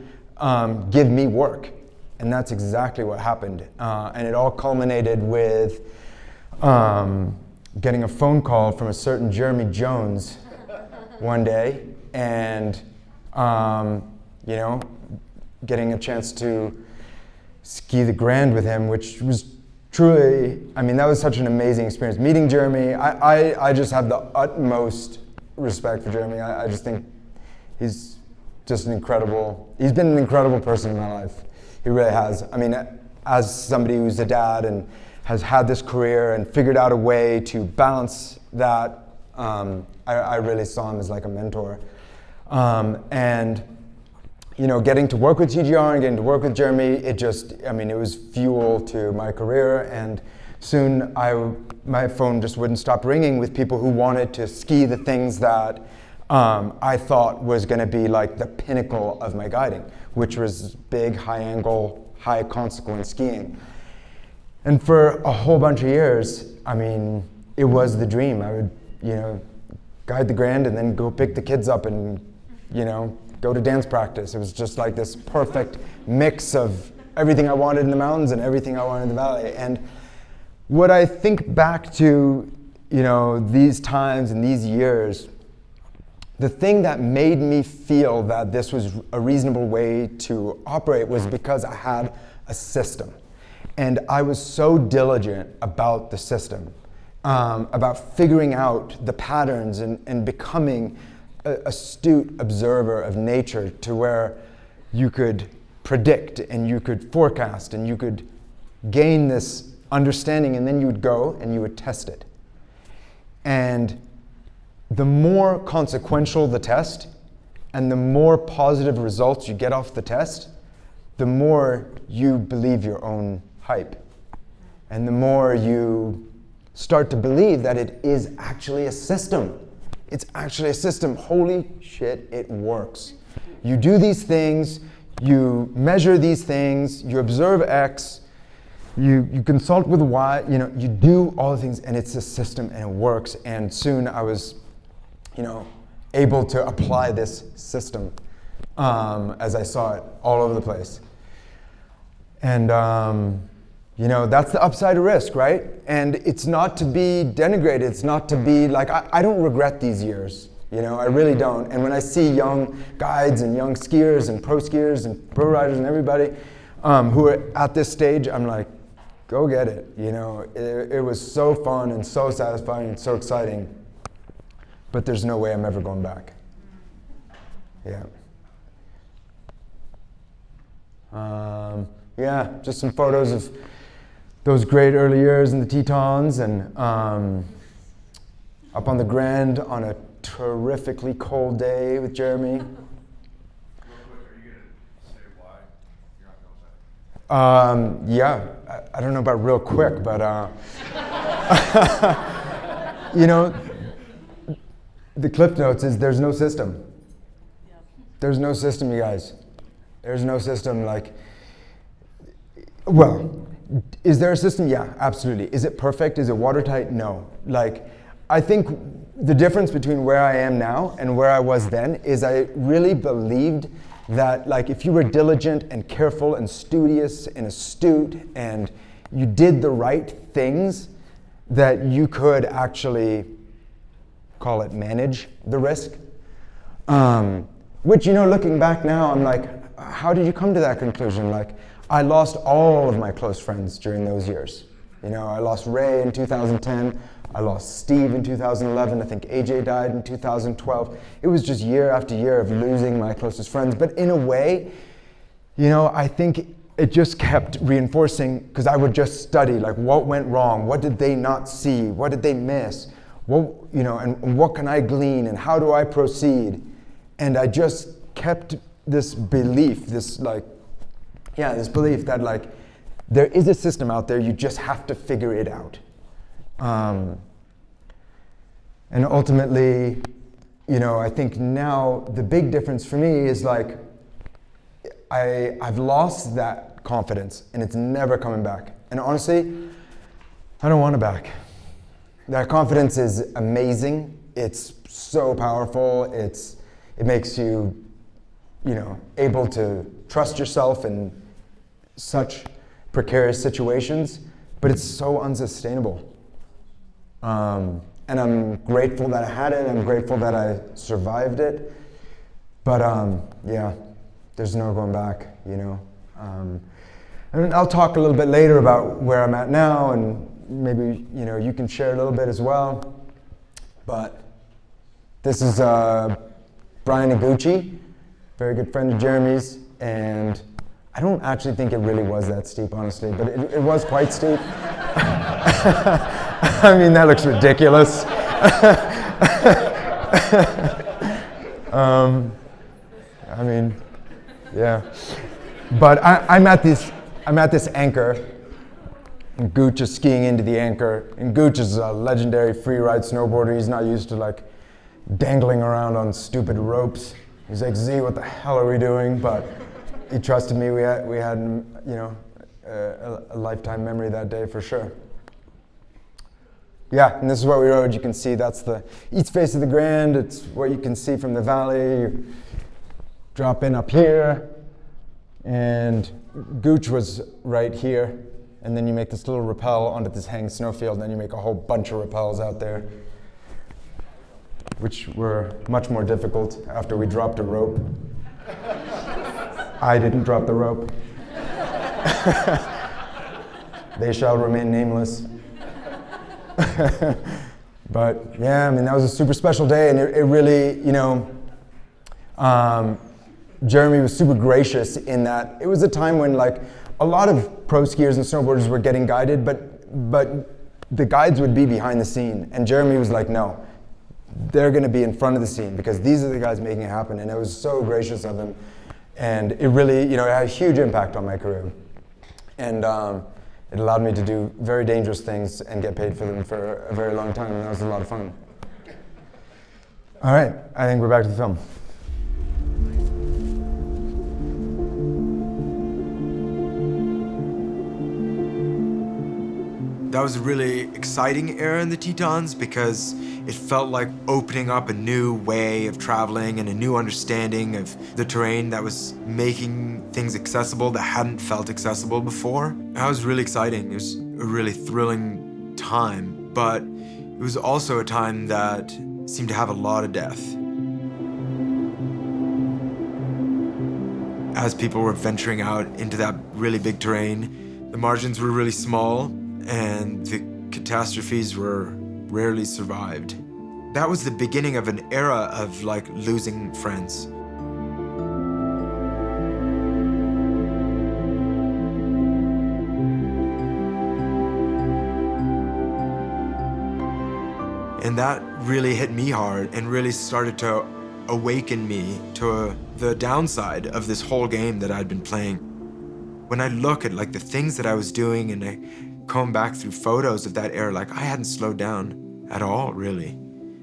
give me work. And that's exactly what happened. And it all culminated with getting a phone call from a certain Jeremy Jones one day, and you know, getting a chance to ski the Grand with him, which was truly, I mean, that was such an amazing experience. Meeting Jeremy, I just have the utmost respect for Jeremy. I just think he's just he's been an incredible person in my life. He really has. I mean, as somebody who's a dad and has had this career and figured out a way to balance that, I really saw him as like a mentor. And you know, getting to work with TGR and getting to work with Jeremy, it was fuel to my career, and soon my phone just wouldn't stop ringing with people who wanted to ski the things that I thought was going to be like the pinnacle of my guiding, which was big, high angle, high consequence skiing. And for a whole bunch of years, I mean, it was the dream. I would, you know, guide the Grand and then go pick the kids up and, you know, go to dance practice. It was just like this perfect mix of everything I wanted in the mountains and everything I wanted in the valley. And what I think back to, you know, these times and these years, the thing that made me feel that this was a reasonable way to operate was because I had a system. And I was so diligent about the system, about figuring out the patterns and becoming an astute observer of nature to where you could predict and you could forecast and you could gain this understanding, and then you would go and you would test it. And the more consequential the test, and the more positive results you get off the test, the more you believe your own hype. And the more you start to believe that it is actually a system. It's actually a system. Holy shit, it works. You do these things, you measure these things, you observe X, you consult with Y, you do all the things, and it's a system and it works. And soon I was, able to apply this system as I saw it all over the place. And that's the upside of risk, right? And it's not to be denigrated. It's not to be like, I don't regret these years. I really don't. And when I see young guides and young skiers and pro riders and everybody who are at this stage, I'm like, go get it. It was so fun and so satisfying and so exciting. But there's no way I'm ever going back. Yeah. Just some photos of those great early years in the Tetons, and up on the Grand on a terrifically cold day with Jeremy. Real quick, are you going to say why you're not going to say? I don't know about real quick, but the Cliff Notes is there's no system. There's no system, you guys. There's no system. Is there a system? Yeah, absolutely. Is it perfect? Is it watertight? No. I think the difference between where I am now and where I was then is I really believed that if you were diligent and careful and studious and astute and you did the right things, that you could actually call it manage the risk. Which, looking back now, I'm like, how did you come to that conclusion? I lost all of my close friends during those years. I lost Ray in 2010. I lost Steve in 2011. I think AJ died in 2012. It was just year after year of losing my closest friends. But in a way, I think it just kept reinforcing, because I would just study, what went wrong? What did they not see? What did they miss? And what can I glean? And how do I proceed? And I just kept this belief, this belief that there is a system out there, you just have to figure it out. And ultimately, I think now the big difference for me is I've lost that confidence and it's never coming back. And honestly, I don't want it back. That confidence is amazing. It's so powerful. It makes you, able to trust yourself in such precarious situations, but it's so unsustainable. And I'm grateful that I had it. I'm grateful that I survived it. But there's no going back, And I'll talk a little bit later about where I'm at now, and maybe you can share a little bit as well. But this is Brian Iguchi, very good friend of Jeremy's, and I don't actually think it really was that steep, honestly, but it was quite steep. I mean, that looks ridiculous. But I'm at this anchor, and Gooch is skiing into the anchor, and Gooch is a legendary freeride snowboarder. He's not used to dangling around on stupid ropes. He's like, Z, what the hell are we doing? But he trusted me. We had a lifetime memory that day for sure. Yeah, and this is what we rode. You can see that's the east face of the Grand. It's what you can see from the valley. You drop in up here, and Gooch was right here. And then you make this little rappel onto this hanging snowfield, and then you make a whole bunch of rappels out there, which were much more difficult after we dropped a rope. I didn't drop the rope. They shall remain nameless. But yeah, that was a super special day, and it really, Jeremy was super gracious in that it was a time when a lot of pro skiers and snowboarders were getting guided, but but the guides would be behind the scene. And Jeremy was like, no, they're gonna be in front of the scene because these are the guys making it happen. And it was so gracious of him. And it really, it had a huge impact on my career. And it allowed me to do very dangerous things and get paid for them for a very long time. And that was a lot of fun. All right, I think we're back to the film. That was a really exciting era in the Tetons because it felt like opening up a new way of traveling and a new understanding of the terrain that was making things accessible that hadn't felt accessible before. That was really exciting. It was a really thrilling time, but it was also a time that seemed to have a lot of death. As people were venturing out into that really big terrain, the margins were really small and the catastrophes were rarely survived. That was the beginning of an era of losing friends. And that really hit me hard and really started to awaken me to the downside of this whole game that I'd been playing. When I look at the things that I was doing and I comb back through photos of that era, I hadn't slowed down at all, really.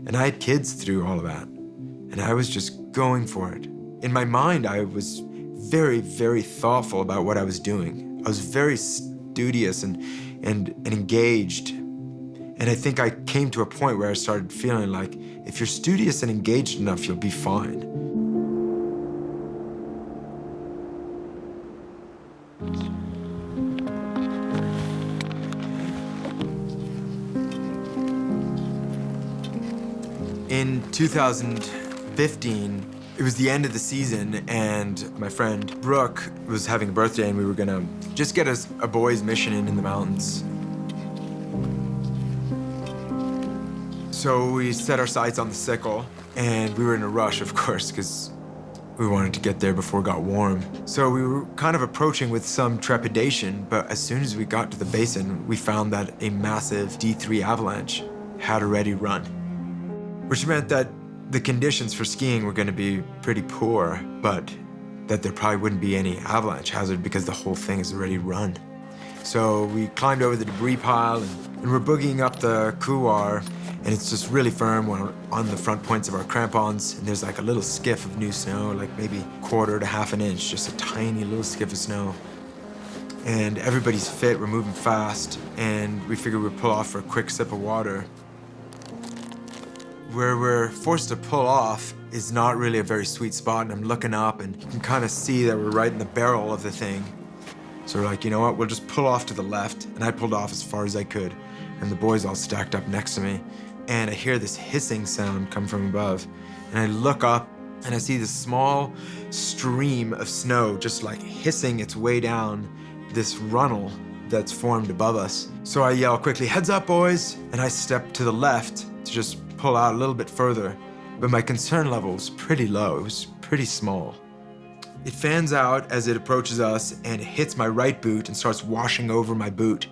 And I had kids through all of that. And I was just going for it. In my mind, I was very, very thoughtful about what I was doing. I was very studious and engaged. And I think I came to a point where I started feeling like, if you're studious and engaged enough, you'll be fine. In 2015, it was the end of the season, and my friend Brooke was having a birthday, and we were gonna just get a boys' mission in the mountains. So we set our sights on the sickle, and we were in a rush, of course, because we wanted to get there before it got warm. So we were kind of approaching with some trepidation, but as soon as we got to the basin, we found that a massive D3 avalanche had already run, which meant that the conditions for skiing were going to be pretty poor, but that there probably wouldn't be any avalanche hazard because the whole thing is already run. So we climbed over the debris pile, and we're boogieing up the couloir, and it's just really firm. We're on the front points of our crampons, and there's a little skiff of new snow, maybe 1/4 to 1/2 inch, just a tiny little skiff of snow. And everybody's fit, we're moving fast, and we figured we'd pull off for a quick sip of water. Where we're forced to pull off is not really a very sweet spot, and I'm looking up, and you can kind of see that we're right in the barrel of the thing. So we're like, you know what, we'll just pull off to the left, and I pulled off as far as I could, and the boys all stacked up next to me. And I hear this hissing sound come from above. And I look up and I see this small stream of snow just hissing its way down this runnel that's formed above us. So I yell quickly, "Heads up, boys!" And I step to the left to just pull out a little bit further. But my concern level was pretty low. It was pretty small. It fans out as it approaches us, and it hits my right boot and starts washing over my boot.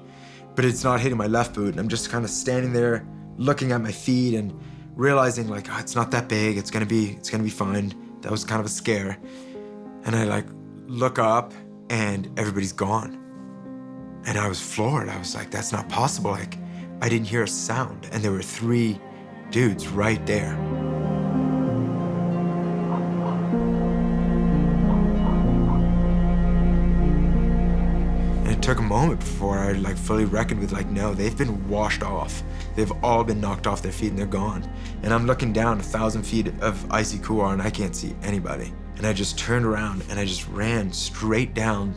But it's not hitting my left boot, and I'm just kind of standing there looking at my feet and realizing it's not that big, it's gonna be fine. That was kind of a scare. And I look up and everybody's gone. And I was floored. I was like, that's not possible. I didn't hear a sound, and there were 3 dudes right there. It took a moment before I fully reckoned with no, they've been washed off. They've all been knocked off their feet and they're gone. And I'm looking down 1,000 feet of icy couloir and I can't see anybody. And I just turned around and I just ran straight down.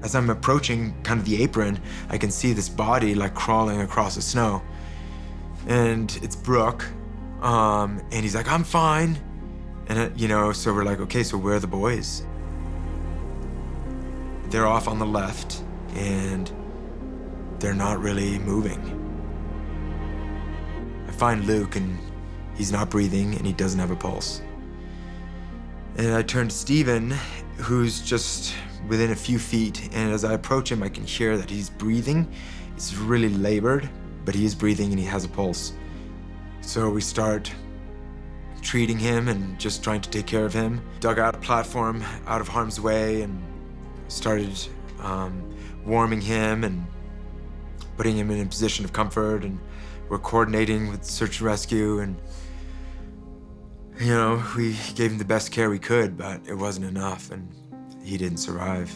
As I'm approaching kind of the apron, I can see this body crawling across the snow. And it's Brooke, and he's like, "I'm fine." And so we're like, okay, so where are the boys? They're off on the left, and they're not really moving. I find Luke, and he's not breathing, and he doesn't have a pulse. And I turn to Steven, who's just within a few feet, and as I approach him, I can hear that he's breathing, It's really labored, but he is breathing and he has a pulse. So we start treating him and just trying to take care of him. Dug out a platform out of harm's way and started warming him and putting him in a position of comfort, and we're coordinating with search and rescue, and you know, we gave him the best care we could, but it wasn't enough and he didn't survive.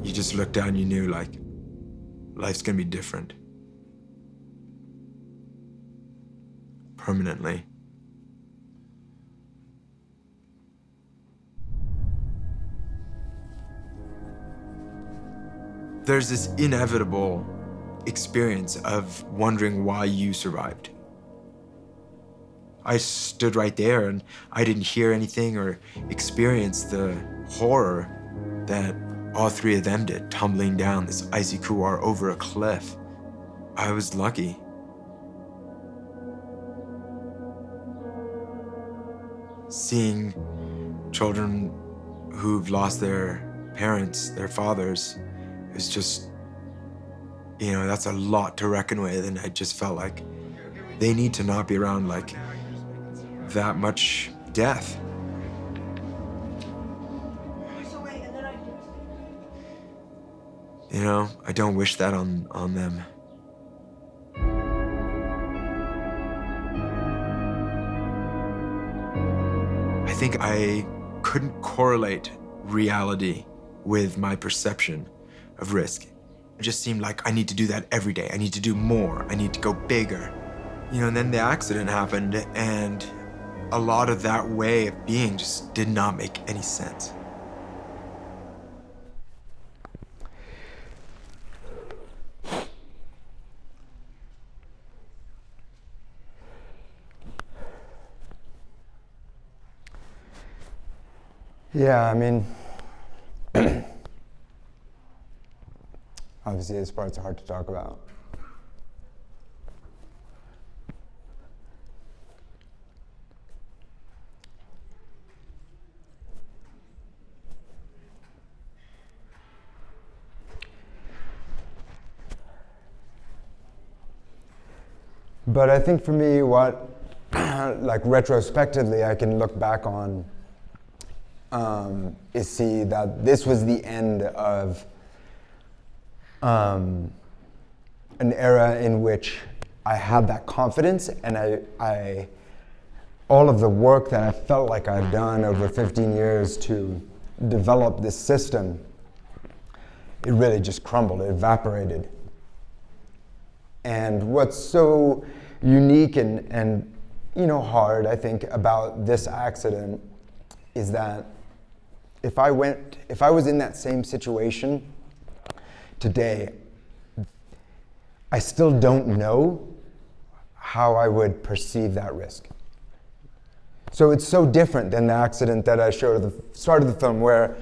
You just looked down and you knew, like, life's gonna be different. Permanently. There's this inevitable experience of wondering why you survived. I stood right there and I didn't hear anything or experience the horror that all three of them did, tumbling down this icy couloir over a cliff. I was lucky. Seeing children who've lost their parents, their fathers, is just, you know, that's a lot to reckon with, and I just felt like they need to not be around like that much death. You know, I don't wish that on them. I think I couldn't correlate reality with my perception of risk. It just seemed like I need to do that every day. I need to do more. I need to go bigger. You know, and then the accident happened, and a lot of that way of being just did not make any sense. Yeah, I mean, obviously this part's hard to talk about. But I think for me, what, like retrospectively, I can look back on is see that this was the end of an era in which I had that confidence, and I all of the work that I felt like I've done over 15 years to develop this system, it really just crumbled, it evaporated. And what's so unique and you know, hard, I think, about this accident is that if I was in that same situation today, I still don't know how I would perceive that risk. So it's so different than the accident that I showed at the start of the film, where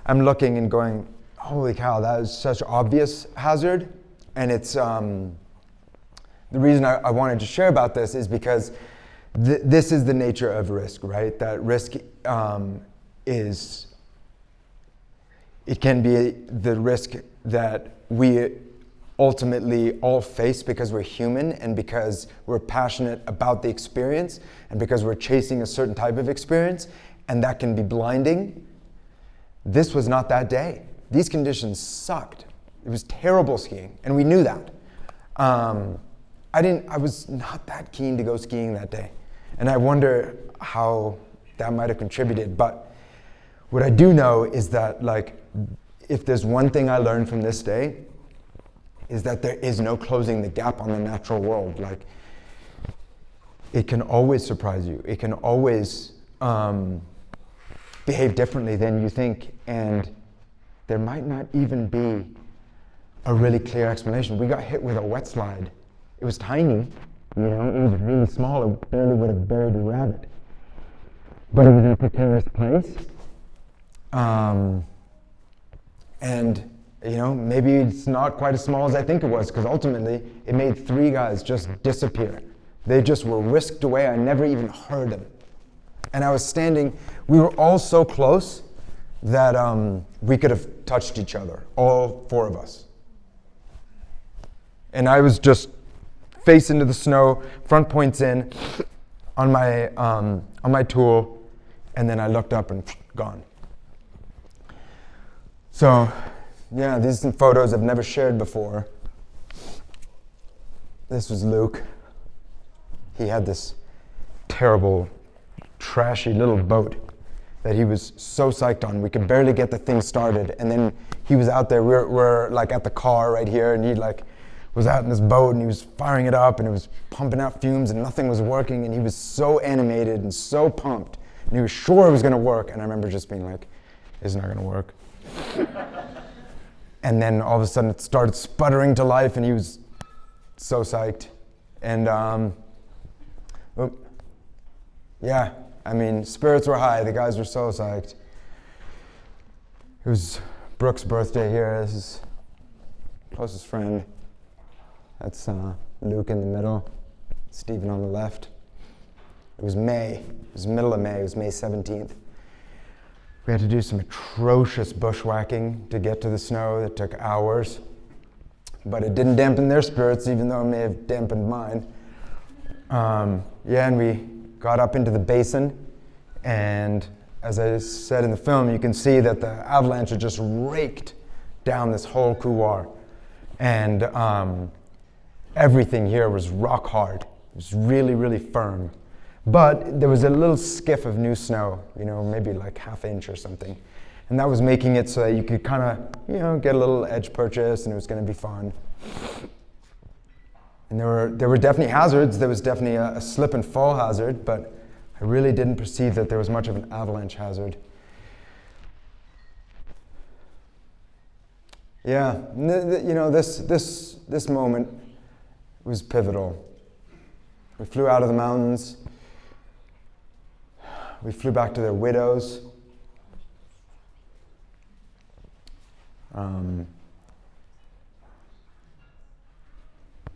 I'm looking and going, holy cow, that is such obvious hazard. And it's, the reason I wanted to share about this is because this is the nature of risk, right? That risk it can be the risk that we ultimately all face because we're human and because we're passionate about the experience and because we're chasing a certain type of experience, and that can be blinding. This was not that day. These conditions sucked. It was terrible skiing, and we knew that. I was not that keen to go skiing that day, and I wonder how that might have contributed. But what I do know is that, like, if there's one thing I learned from this day, is that there is no closing the gap on the natural world. Like, it can always surprise you. It can always behave differently than you think, and there might not even be a really clear explanation. We got hit with a wet slide. It was tiny, you know, it was really small. It barely would have buried a rabbit. But it was in a precarious place. And, you know, maybe it's not quite as small as I think it was, because ultimately it made 3 guys just disappear. They just were whisked away. I never even heard them. And I was standing, we were all so close that we could have touched each other, all four of us. And I was just face into the snow, front points in, on my tool, and then I looked up and gone. So, yeah, these are some photos I've never shared before. This was Luke. He had this terrible, trashy little boat that he was so psyched on. We could barely get the thing started, and then he was out there. We're like at the car right here, and he like was out in this boat, and he was firing it up, and it was pumping out fumes, and nothing was working, and he was so animated and so pumped, and he was sure it was going to work. And I remember just being like, "It's not going to work." And then all of a sudden, it started sputtering to life, and he was so psyched. And yeah, I mean, spirits were high. The guys were so psyched. It was Brooke's birthday here. This is closest friend. That's Luke in the middle, Stephen on the left. It was May. It was middle of May. It was May 17th. We had to do some atrocious bushwhacking to get to the snow. That took hours. But it didn't dampen their spirits, even though it may have dampened mine. Yeah, and we got up into the basin, and as I said in the film, you can see that the avalanche had just raked down this whole couloir. And everything here was rock hard. It was really, really firm. But there was a little skiff of new snow, maybe like ½ inch or something. And that was making it so that you could kind of, get a little edge purchase, and it was going to be fun. And there were definitely hazards. There was definitely a slip and fall hazard, but I really didn't perceive that there was much of an avalanche hazard. Yeah, this moment was pivotal. We flew out of the mountains. We flew back to their widows.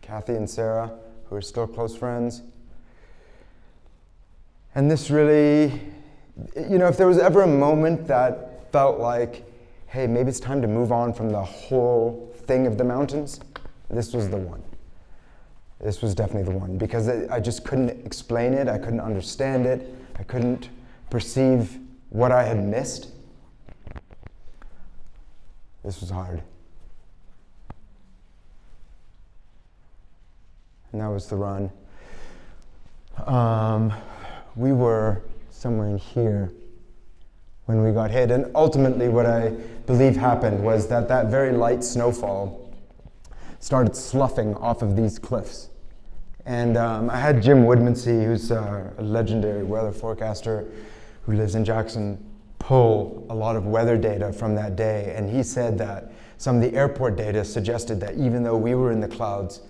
Kathy and Sarah, who are still close friends. And this really, if there was ever a moment that felt like, hey, maybe it's time to move on from the whole thing of the mountains, this was the one. This was definitely the one, because I just couldn't explain it, I couldn't understand it, I couldn't perceive what I had missed. This was hard. And that was the run. We were somewhere in here when we got hit, and ultimately what I believe happened was that very light snowfall started sloughing off of these cliffs. And I had Jim Woodmansey, who's a legendary weather forecaster who lives in Jackson, pull a lot of weather data from that day, and he said that some of the airport data suggested that even though we were in the clouds,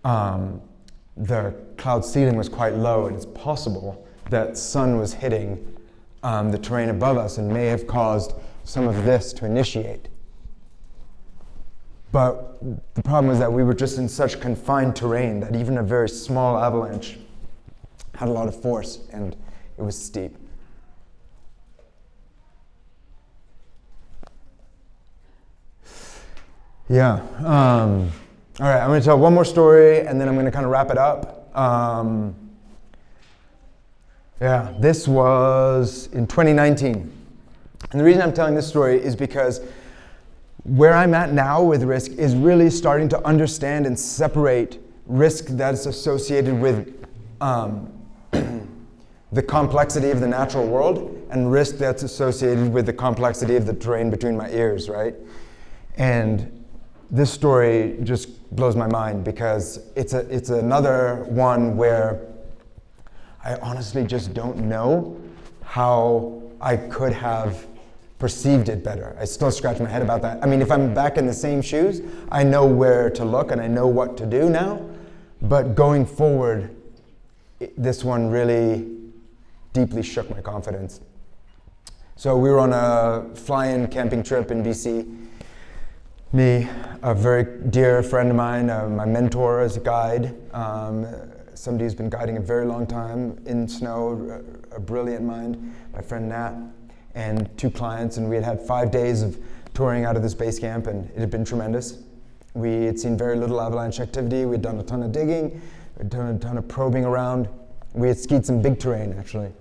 the cloud ceiling was quite low, and it's possible that sun was hitting the terrain above us and may have caused some of this to initiate. But the problem was that we were just in such confined terrain that even a very small avalanche had a lot of force, and it was steep. Yeah. All right, I'm going to tell one more story, and then I'm going to kind of wrap it up. Yeah, this was in 2019. And the reason I'm telling this story is because where I'm at now with risk is really starting to understand and separate risk that's associated with the complexity of the natural world and risk that's associated with the complexity of the terrain between my ears, right? And this story just blows my mind because it's another one where I honestly just don't know how I could have perceived it better. I still scratch my head about that. I mean, if I'm back in the same shoes, I know where to look and I know what to do now. But going forward, this one really deeply shook my confidence. So we were on a fly-in camping trip in BC. Me, a very dear friend of mine, my mentor as a guide, somebody who's been guiding a very long time in snow, a brilliant mind, my friend Nat, and 2 clients, and we had had 5 days of touring out of this base camp, and it had been tremendous. We had seen very little avalanche activity. We had done a ton of digging, we'd done a ton of probing around. We had skied some big terrain, actually.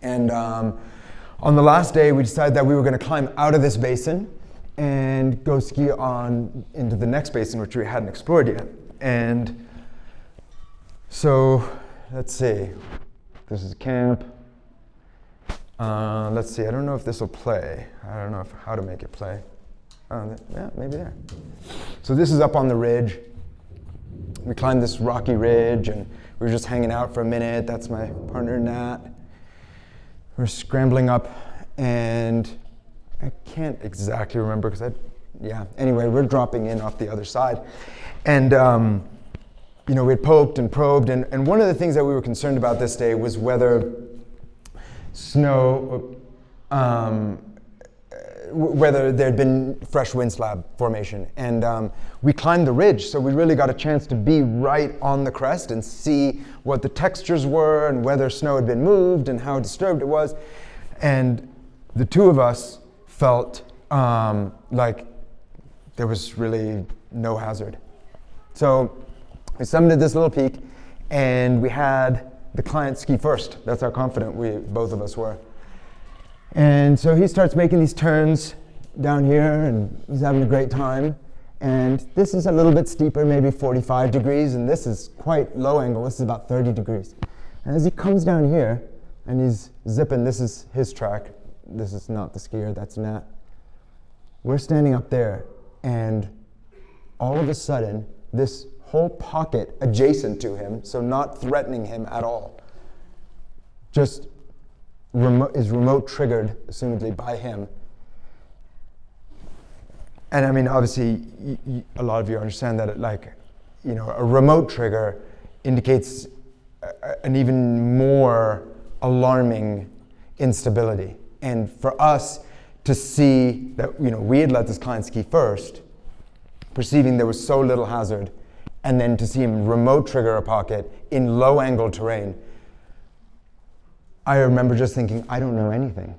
And on the last day, we decided that we were going to climb out of this basin and go ski on into the next basin, which we hadn't explored yet. And so, let's see. This is camp. Let's see, I don't know if this will play. I don't know how to make it play. Yeah, maybe there. So this is up on the ridge. We climbed this rocky ridge and we were just hanging out for a minute. That's my partner, Nat. We're scrambling up and I can't exactly remember because anyway, we're dropping in off the other side. And we had poked and probed, and one of the things that we were concerned about this day was whether snow, whether there'd been fresh wind slab formation. And we climbed the ridge, so we really got a chance to be right on the crest and see what the textures were and whether snow had been moved and how disturbed it was. And the 2 of us felt like there was really no hazard. So we summited this little peak, and we had the client ski first. That's how confident both of us were. And so he starts making these turns down here, and he's having a great time. And this is a little bit steeper, maybe 45 degrees, and this is quite low angle. This is about 30 degrees. And as he comes down here, and he's zipping, this is his track. This is not the skier, that's Nat. We're standing up there, and all of a sudden, this whole pocket adjacent to him, so not threatening him at all, just is remote triggered, assumedly by him. And I mean, obviously, a lot of you understand that a remote trigger indicates an even more alarming instability. And for us to see that, we had let this client ski first, perceiving there was so little hazard, and then to see him remote trigger a pocket in low angle terrain, I remember just thinking, I don't know anything.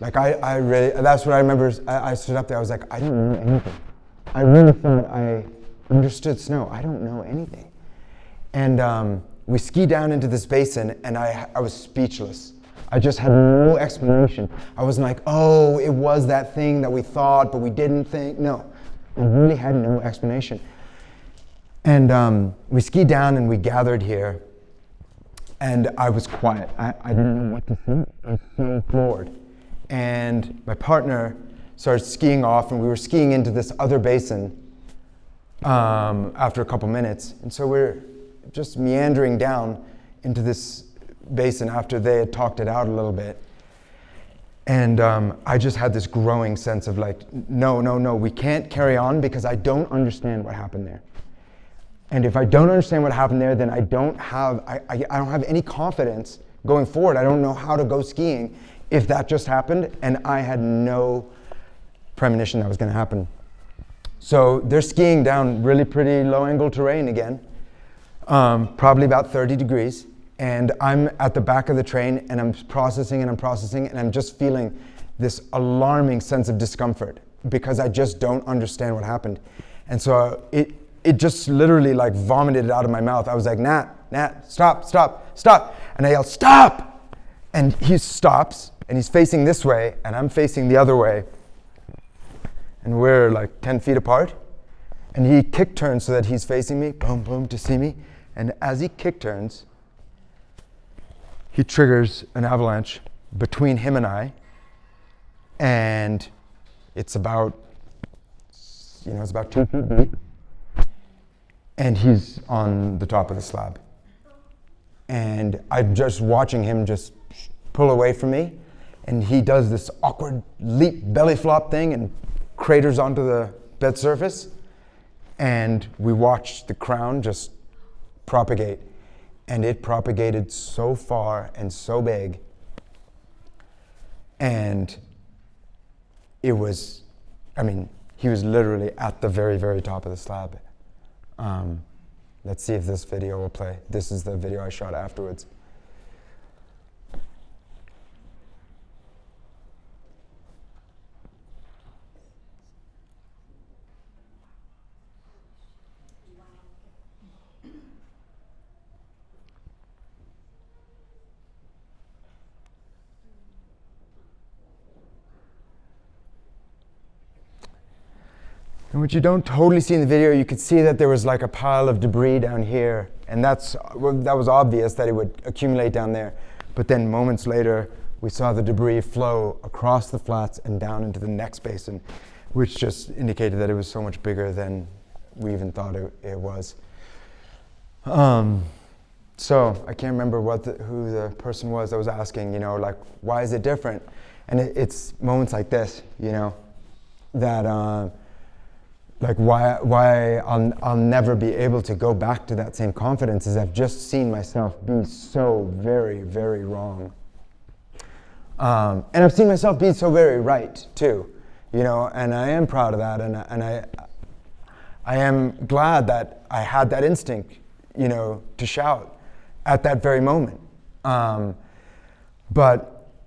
I really, that's what I remember. I stood up there, I was like, I don't know anything. I really thought I understood snow. I don't know anything. And we ski down into this basin, and I was speechless. I just had no explanation. I was like, oh, it was that thing that we thought, but we didn't think. No, I really had no explanation. And we skied down and we gathered here, and I was quiet. I didn't know what to think. I was so floored. And my partner started skiing off, and we were skiing into this other basin after a couple minutes. And so we're just meandering down into this basin after they had talked it out a little bit. And I just had this growing sense of no, we can't carry on because I don't understand what happened there. And if I don't understand what happened there, then I don't have any confidence going forward. I don't know how to go skiing if that just happened, and I had no premonition that was going to happen. So they're skiing down really pretty low angle terrain again, probably about 30 degrees. And I'm at the back of the train, and I'm processing, and I'm just feeling this alarming sense of discomfort because I just don't understand what happened. And so it just literally vomited it out of my mouth. I was like, Nat, stop. And I yelled, stop! And he stops, and he's facing this way, and I'm facing the other way. And we're 10 feet apart. And he kick turns so that he's facing me, boom, boom, to see me. And as he kick turns, he triggers an avalanche between him and I. And it's about 2 feet deep. And he's on the top of the slab. And I'm just watching him just pull away from me. And he does this awkward leap belly flop thing and craters onto the bed surface. And we watched the crown just propagate. And it propagated so far and so big. And it was, he was literally at the very, very top of the slab. Let's see if this video will play. This is the video I shot afterwards. And what you don't totally see in the video, you could see that there was like a pile of debris down here, and that was obvious that it would accumulate down there. But then moments later, we saw the debris flow across the flats and down into the next basin, which just indicated that it was so much bigger than we even thought it was. So I can't remember who the person was that was asking, like, why is it different? And it's moments like this, that like why I'll never be able to go back to that same confidence is I've just seen myself be so very, very wrong. And I've seen myself be so very right too, and I am proud of that, and I am glad that I had that instinct, to shout at that very moment. But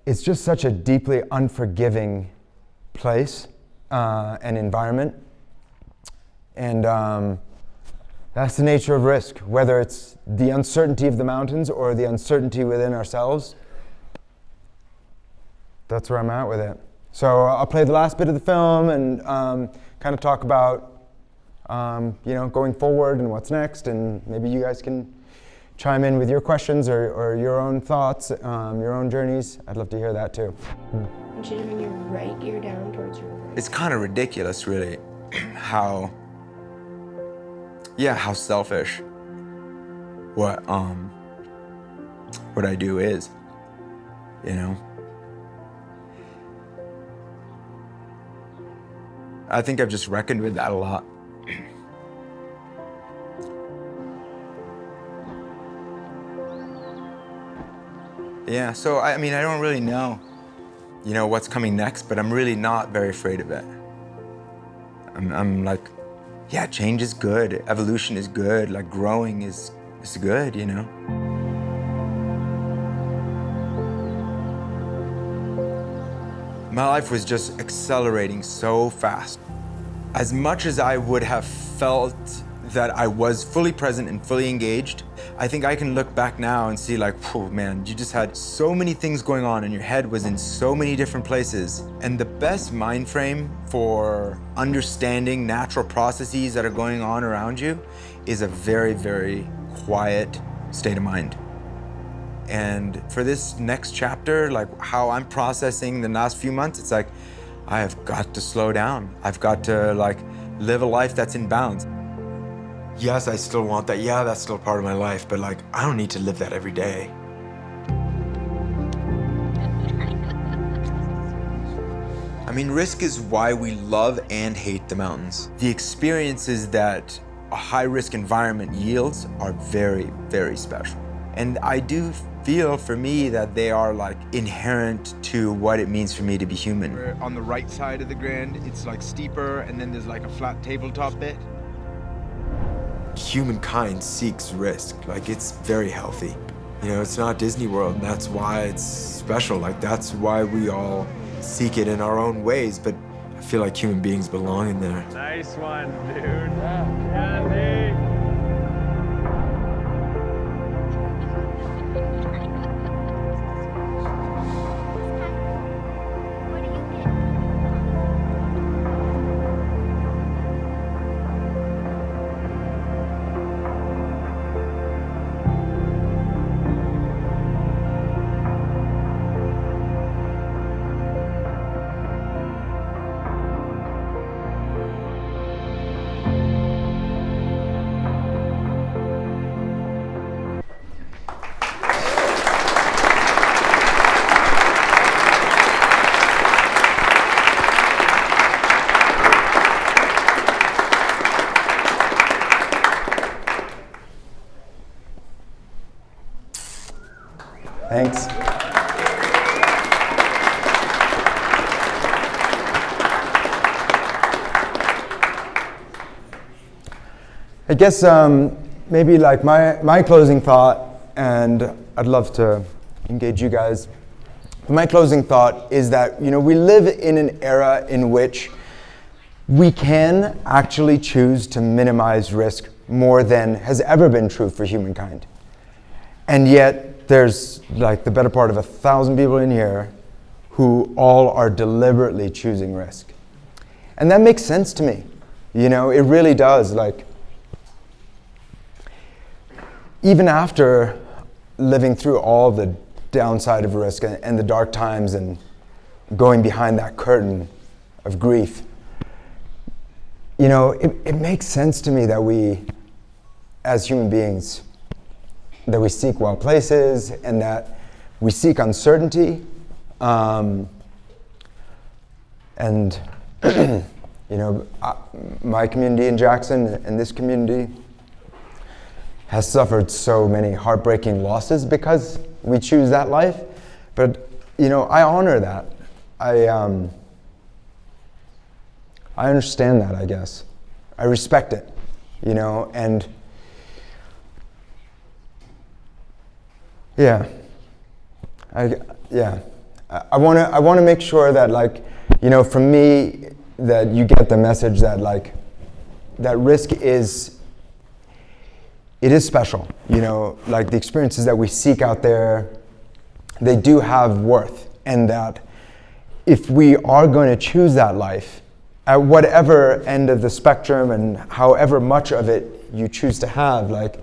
it's just such a deeply unforgiving place and environment. And that's the nature of risk, whether it's the uncertainty of the mountains or the uncertainty within ourselves. That's where I'm at with it. So I'll play the last bit of the film and kind of talk about, going forward and what's next. And maybe you guys can chime in with your questions or your own thoughts, your own journeys. I'd love to hear that too. I want you to bring your right ear down towards your right. It's kind of ridiculous, really, how selfish what I do is, I think I've just reckoned with that a lot. Yeah, so I don't really know, what's coming next, but I'm really not very afraid of it. I'm like, yeah, change is good, evolution is good, like growing is good, My life was just accelerating so fast. As much as I would have felt that I was fully present and fully engaged, I think I can look back now and see like, whoa, man, you just had so many things going on and your head was in so many different places. And the best mind frame for understanding natural processes that are going on around you is a very, very quiet state of mind. And for this next chapter, like how I'm processing the last few months, it's like, I have got to slow down. I've got to like live a life that's in bounds. Yes, I still want that. Yeah, that's still part of my life, but like, I don't need to live that every day. Risk is why we love and hate the mountains. The experiences that a high-risk environment yields are very, very special. And I do feel for me that they are like inherent to what it means for me to be human. We're on the right side of the Grand, it's like steeper, and then there's like a flat tabletop bit. Humankind seeks risk, like it's very healthy. It's not Disney World, and that's why it's special. Like that's why we all seek it in our own ways, but I feel like human beings belong in there. Nice one, dude. Andy. Thanks. I guess maybe like my closing thought, and I'd love to engage you guys. My closing thought is that, we live in an era in which we can actually choose to minimize risk more than has ever been true for humankind. And yet there's like the better part of 1,000 people in here who all are deliberately choosing risk. And that makes sense to me. It really does. Like, even after living through all the downside of risk and the dark times and going behind that curtain of grief, it makes sense to me that we, as human beings, that we seek wild places and that we seek uncertainty. My community in Jackson and this community has suffered so many heartbreaking losses because we choose that life. But, I honor that. I understand that, I guess. I respect it, and yeah. I want to make sure that, like, from me, that you get the message that, like, that risk is special. Like, the experiences that we seek out there, they do have worth, and that if we are going to choose that life, at whatever end of the spectrum and however much of it you choose to have, like,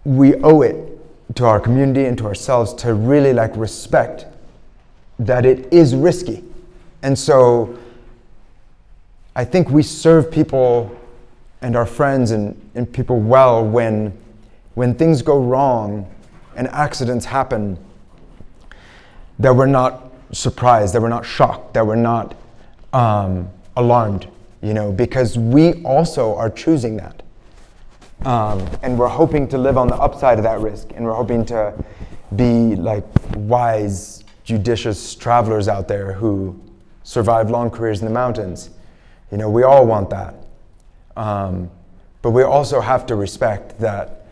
we owe it to our community and to ourselves to really, like, respect that it is risky. And so I think we serve people and our friends and people well when things go wrong and accidents happen, that we're not surprised, that we're not shocked, that we're not alarmed, because we also are choosing that. And we're hoping to live on the upside of that risk, and we're hoping to be like wise, judicious travelers out there who survive long careers in the mountains. We all want that. But we also have to respect that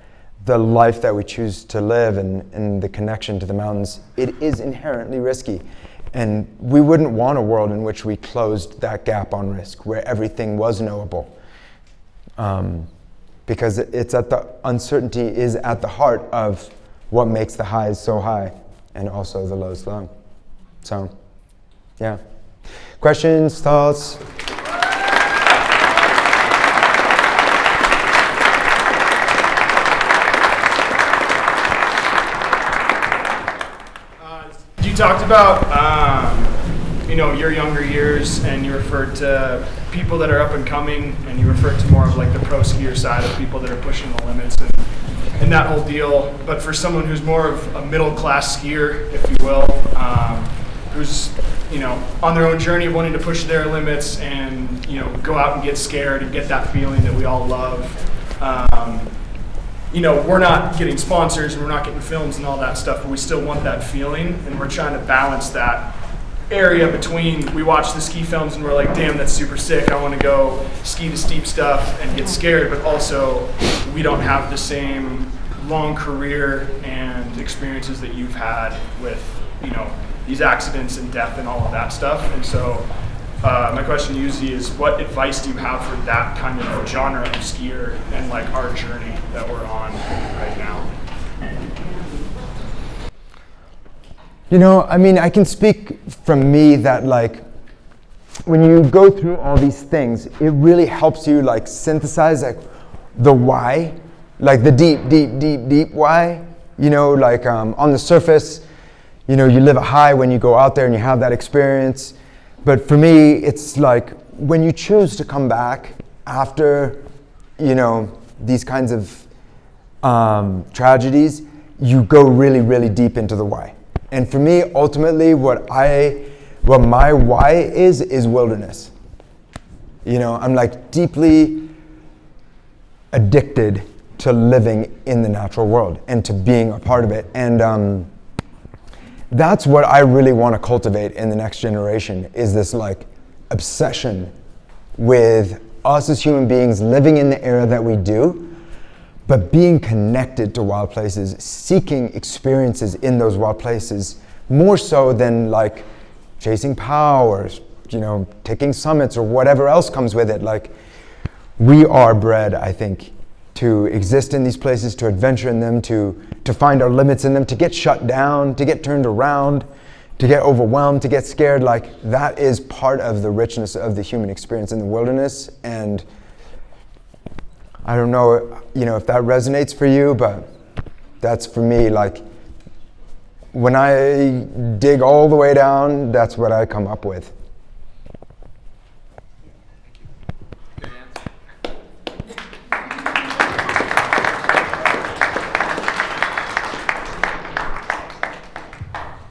the life that we choose to live and the connection to the mountains, it is inherently risky. And we wouldn't want a world in which we closed that gap on risk, where everything was knowable. Because uncertainty is at the heart of what makes the highs so high and also the lows low. So, yeah. Questions, thoughts? You talked about, your younger years, and you referred to people that are up and coming, and you referred to more of like the pro skier side of people that are pushing the limits and that whole deal. But for someone who's more of a middle class skier, if you will, who's on their own journey of wanting to push their limits and go out and get scared and get that feeling that we all love. We're not getting sponsors and we're not getting films and all that stuff, but we still want that feeling, and we're trying to balance that area between, we watch the ski films and we're like, damn, that's super sick, I want to go ski the steep stuff and get scared, but also we don't have the same long career and experiences that you've had with, these accidents and death and all of that stuff. And so my question usually is, what advice do you have for that kind of genre of skier and like our journey that we're on right now? I can speak from me that, like, when you go through all these things, it really helps you, like, synthesize, like, the why, like the deep why. On the surface, you live a high when you go out there and you have that experience. But for me, it's like when you choose to come back after, these kinds of tragedies, you go really, really deep into the why. And for me, ultimately, what my why is wilderness. I'm like deeply addicted to living in the natural world and to being a part of it. And that's what I really want to cultivate in the next generation, is this like obsession with us as human beings living in the era that we do, but being connected to wild places, seeking experiences in those wild places, more so than like chasing power, taking summits or whatever else comes with it. Like, we are bred, I think, to exist in these places, to adventure in them, to find our limits in them, to get shut down, to get turned around, to get overwhelmed, to get scared. Like, that is part of the richness of the human experience in the wilderness. And I don't know, if that resonates for you, but that's for me. Like, when I dig all the way down, that's what I come up with.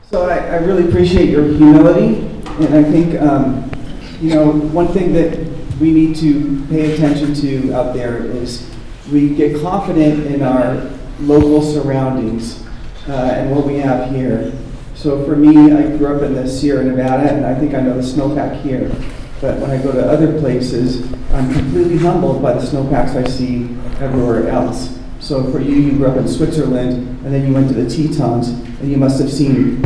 So I really appreciate your humility, and I think, one thing that we need to pay attention to out there is we get confident in our local surroundings and what we have here. So for me, I grew up in the Sierra Nevada, and I think I know the snowpack here. But when I go to other places, I'm completely humbled by the snowpacks I see everywhere else. So for you grew up in Switzerland, and then you went to the Tetons, and you must have seen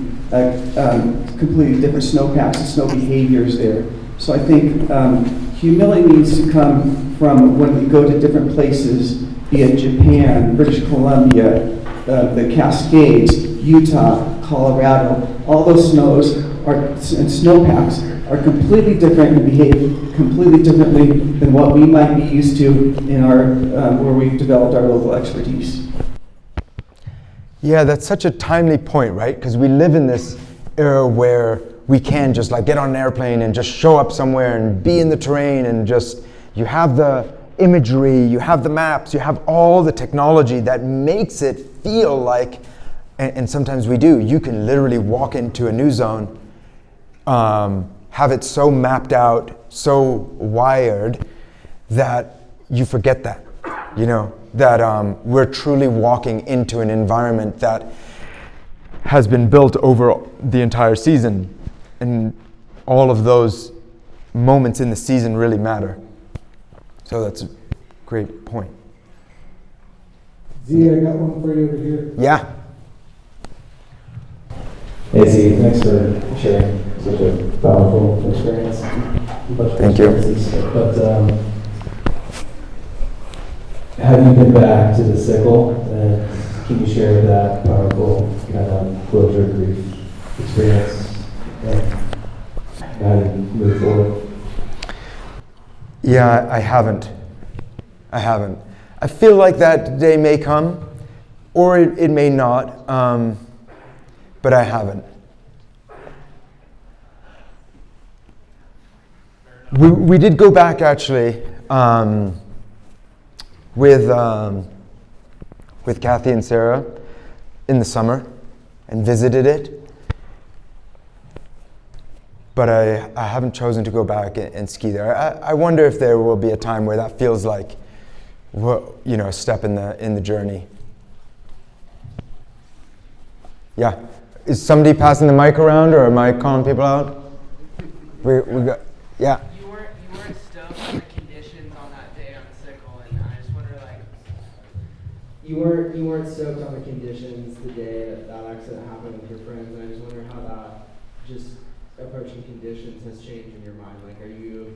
completely different snowpacks and snow behaviors there. So I think humility needs to come from when we go to different places, be it Japan, British Columbia, the Cascades, Utah, Colorado. All those snows and snowpacks are completely different and behave completely differently than what we might be used to in our where we've developed our local expertise. Yeah, that's such a timely point, right? Because we live in this era where we can just like get on an airplane and just show up somewhere and be in the terrain, and just, you have the imagery, you have the maps, you have all the technology that makes it feel like, and sometimes we do, you can literally walk into a new zone, have it so mapped out, so wired, that you forget that, that we're truly walking into an environment that has been built over the entire season, and all of those moments in the season really matter. So that's a great point. Z, I got one for you over here. Yeah. Hey Z, thanks for sharing such a powerful experience. Thank you. But have you been back to the sickle? And can you share that powerful kind of closure grief experience? How do you move forward? Yeah, I haven't. I feel like that day may come, or it may not, but I haven't. We did go back actually with Kathy and Sarah in the summer and visited it. But I haven't chosen to go back and ski there. I wonder if there will be a time where that feels like, a step in the journey. Yeah. Is somebody passing the mic around, or am I calling people out? We got, yeah. You weren't stoked on the conditions on that day on the sickle, and I just wonder, you weren't stoked on the conditions the day that accident happened with your friends, and I just wonder how that just approaching conditions has changed in your mind. Like, have you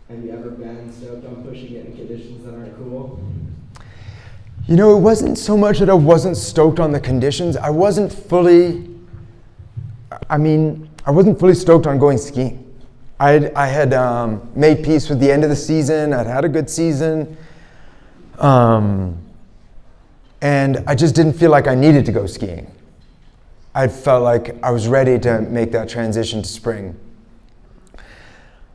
ever been stoked on pushing it in conditions that aren't cool? It wasn't so much that I wasn't stoked on the conditions. I wasn't fully stoked on going skiing. I had made peace with the end of the season. I'd had a good season. And I just didn't feel like I needed to go skiing. I felt like I was ready to make that transition to spring.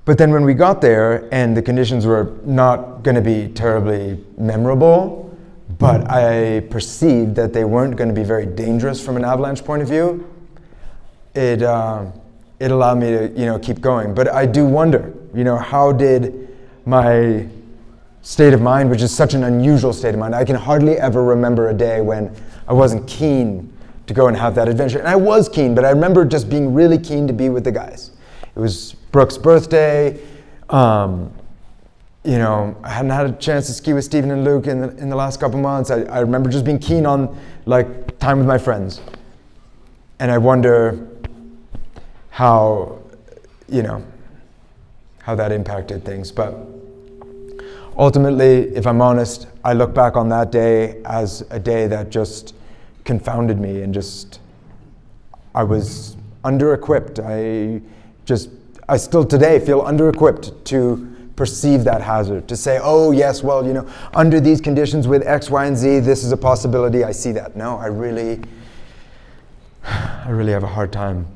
But then when we got there, and the conditions were not going to be terribly memorable, but I perceived that they weren't going to be very dangerous from an avalanche point of view, it allowed me to keep going. But I do wonder, how did my state of mind, which is such an unusual state of mind, I can hardly ever remember a day when I wasn't keen to go and have that adventure. And I was keen, but I remember just being really keen to be with the guys. It was Brooke's birthday. I hadn't had a chance to ski with Stephen and Luke in the last couple months. I remember just being keen on like time with my friends. And I wonder how that impacted things. But ultimately, if I'm honest, I look back on that day as a day that just confounded me and I was under-equipped. I still today feel under-equipped to perceive that hazard, to say, oh yes, well, under these conditions with X, Y, and Z, this is a possibility, I see that. No, I really have a hard time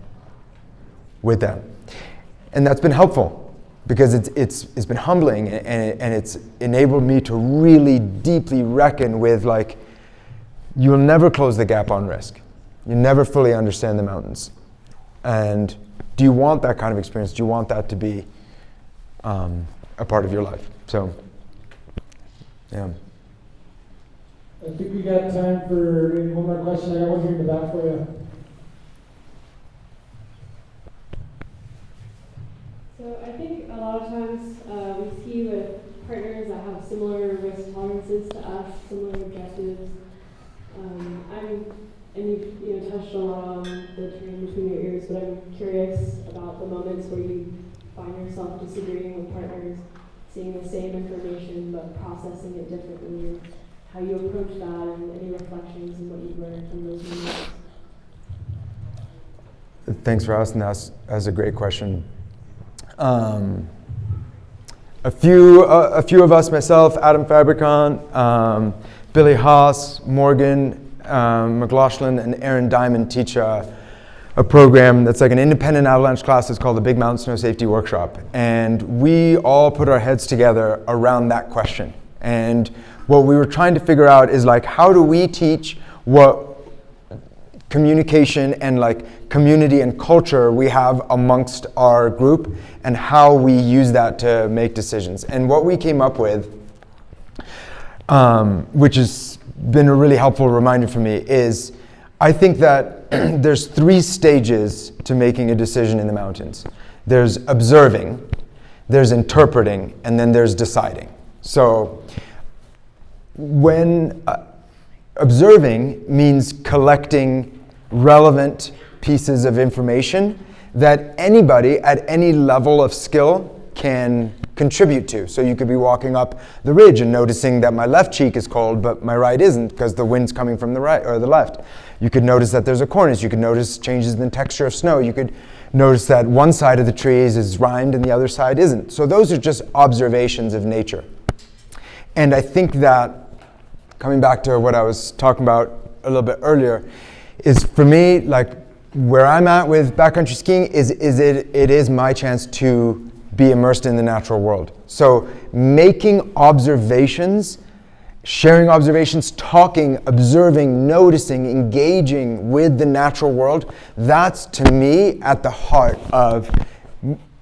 with that. And that's been helpful because it's been humbling and it's enabled me to really deeply reckon with like, you'll never close the gap on risk. You never fully understand the mountains. And do you want that kind of experience? Do you want that to be a part of your life? So, yeah. I think we got time for maybe one more question. I got one here in the back for you. So I think a lot of times we ski with partners that have similar risk tolerances to us, similar objectives. And you've touched a lot on the terrain between your ears, but I'm curious about the moments where you find yourself disagreeing with partners, seeing the same information but processing it differently, and how you approach that, and any reflections and what you've learned from those moments. Thanks for asking that. That's a great question. A few of us, myself, Adam Fabricant, Billy Haas, Morgan, McLaughlin, and Aaron Diamond teach a program that's like an independent avalanche class. It's called the Big Mountain Snow Safety Workshop. And we all put our heads together around that question. And what we were trying to figure out is like, how do we teach what communication and like community and culture we have amongst our group, and how we use that to make decisions. And what we came up with, which has been a really helpful reminder for me, is I think that there's 3 stages to making a decision in the mountains. There's observing, there's interpreting, and then there's deciding. So when observing means collecting relevant pieces of information that anybody at any level of skill can contribute to. So you could be walking up the ridge and noticing that my left cheek is cold, but my right isn't because the wind's coming from the right or the left. You could notice that there's a cornice. You could notice changes in the texture of snow. You could notice that one side of the trees is rimed and the other side isn't. So those are just observations of nature. And I think that, coming back to what I was talking about a little bit earlier, is for me, like where I'm at with backcountry skiing it is my chance to be immersed in the natural world. So making observations, sharing observations, talking, observing, noticing, engaging with the natural world, that's to me at the heart of,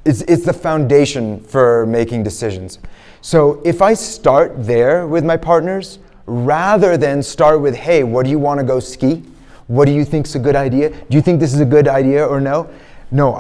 it's the foundation for making decisions. So if I start there with my partners, rather than start with, hey, what do you want to go ski? What do you think's a good idea? Do you think this is a good idea or no? No,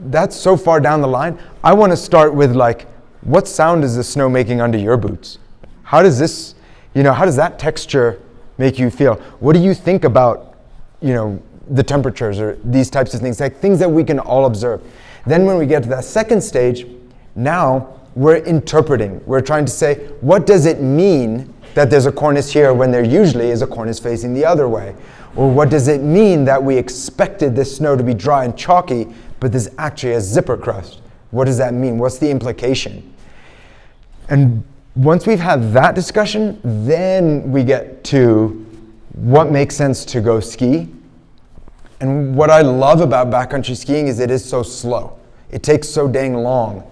that's so far down the line. I want to start with like, what sound is the snow making under your boots? How does this, how does that texture make you feel? What do you think about, the temperatures or these types of things, like things that we can all observe. Then when we get to that second stage, now we're interpreting. We're trying to say, what does it mean that there's a cornice here when there usually is a cornice facing the other way? Or what does it mean that we expected this snow to be dry and chalky, but there's actually a zipper crust? What does that mean? What's the implication? And once we've had that discussion, then we get to what makes sense to go ski. And what I love about backcountry skiing is it is so slow. It takes so dang long.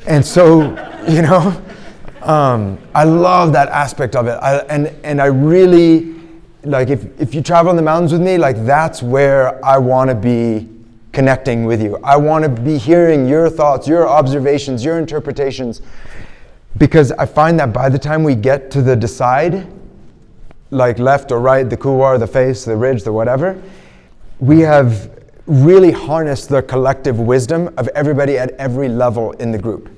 And so, I love that aspect of it. And I really, like if you travel in the mountains with me, like that's where I want to be connecting with you. I want to be hearing your thoughts, your observations, your interpretations, because I find that by the time we get to the decide, like left or right, the couloir, the face, the ridge, the whatever, we have really harnessed the collective wisdom of everybody at every level in the group.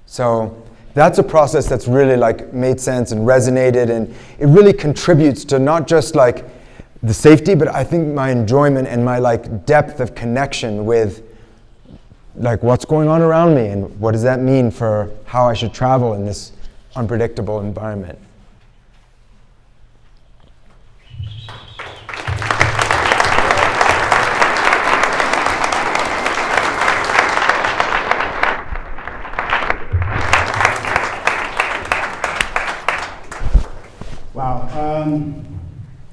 So that's a process that's really like made sense and resonated, and it really contributes to not just like the safety, but I think my enjoyment and my like depth of connection with like what's going on around me and what does that mean for how I should travel in this unpredictable environment. Wow.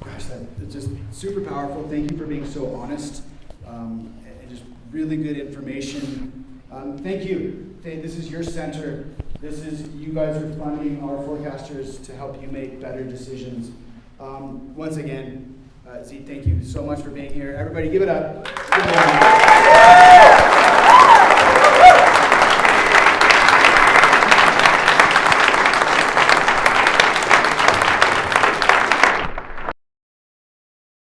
Gosh, that's just super powerful. Thank you for being so honest and just really good information. Thank you. This is your center. You guys are funding our forecasters to help you make better decisions. Once again, Z, thank you so much for being here. Everybody give it up.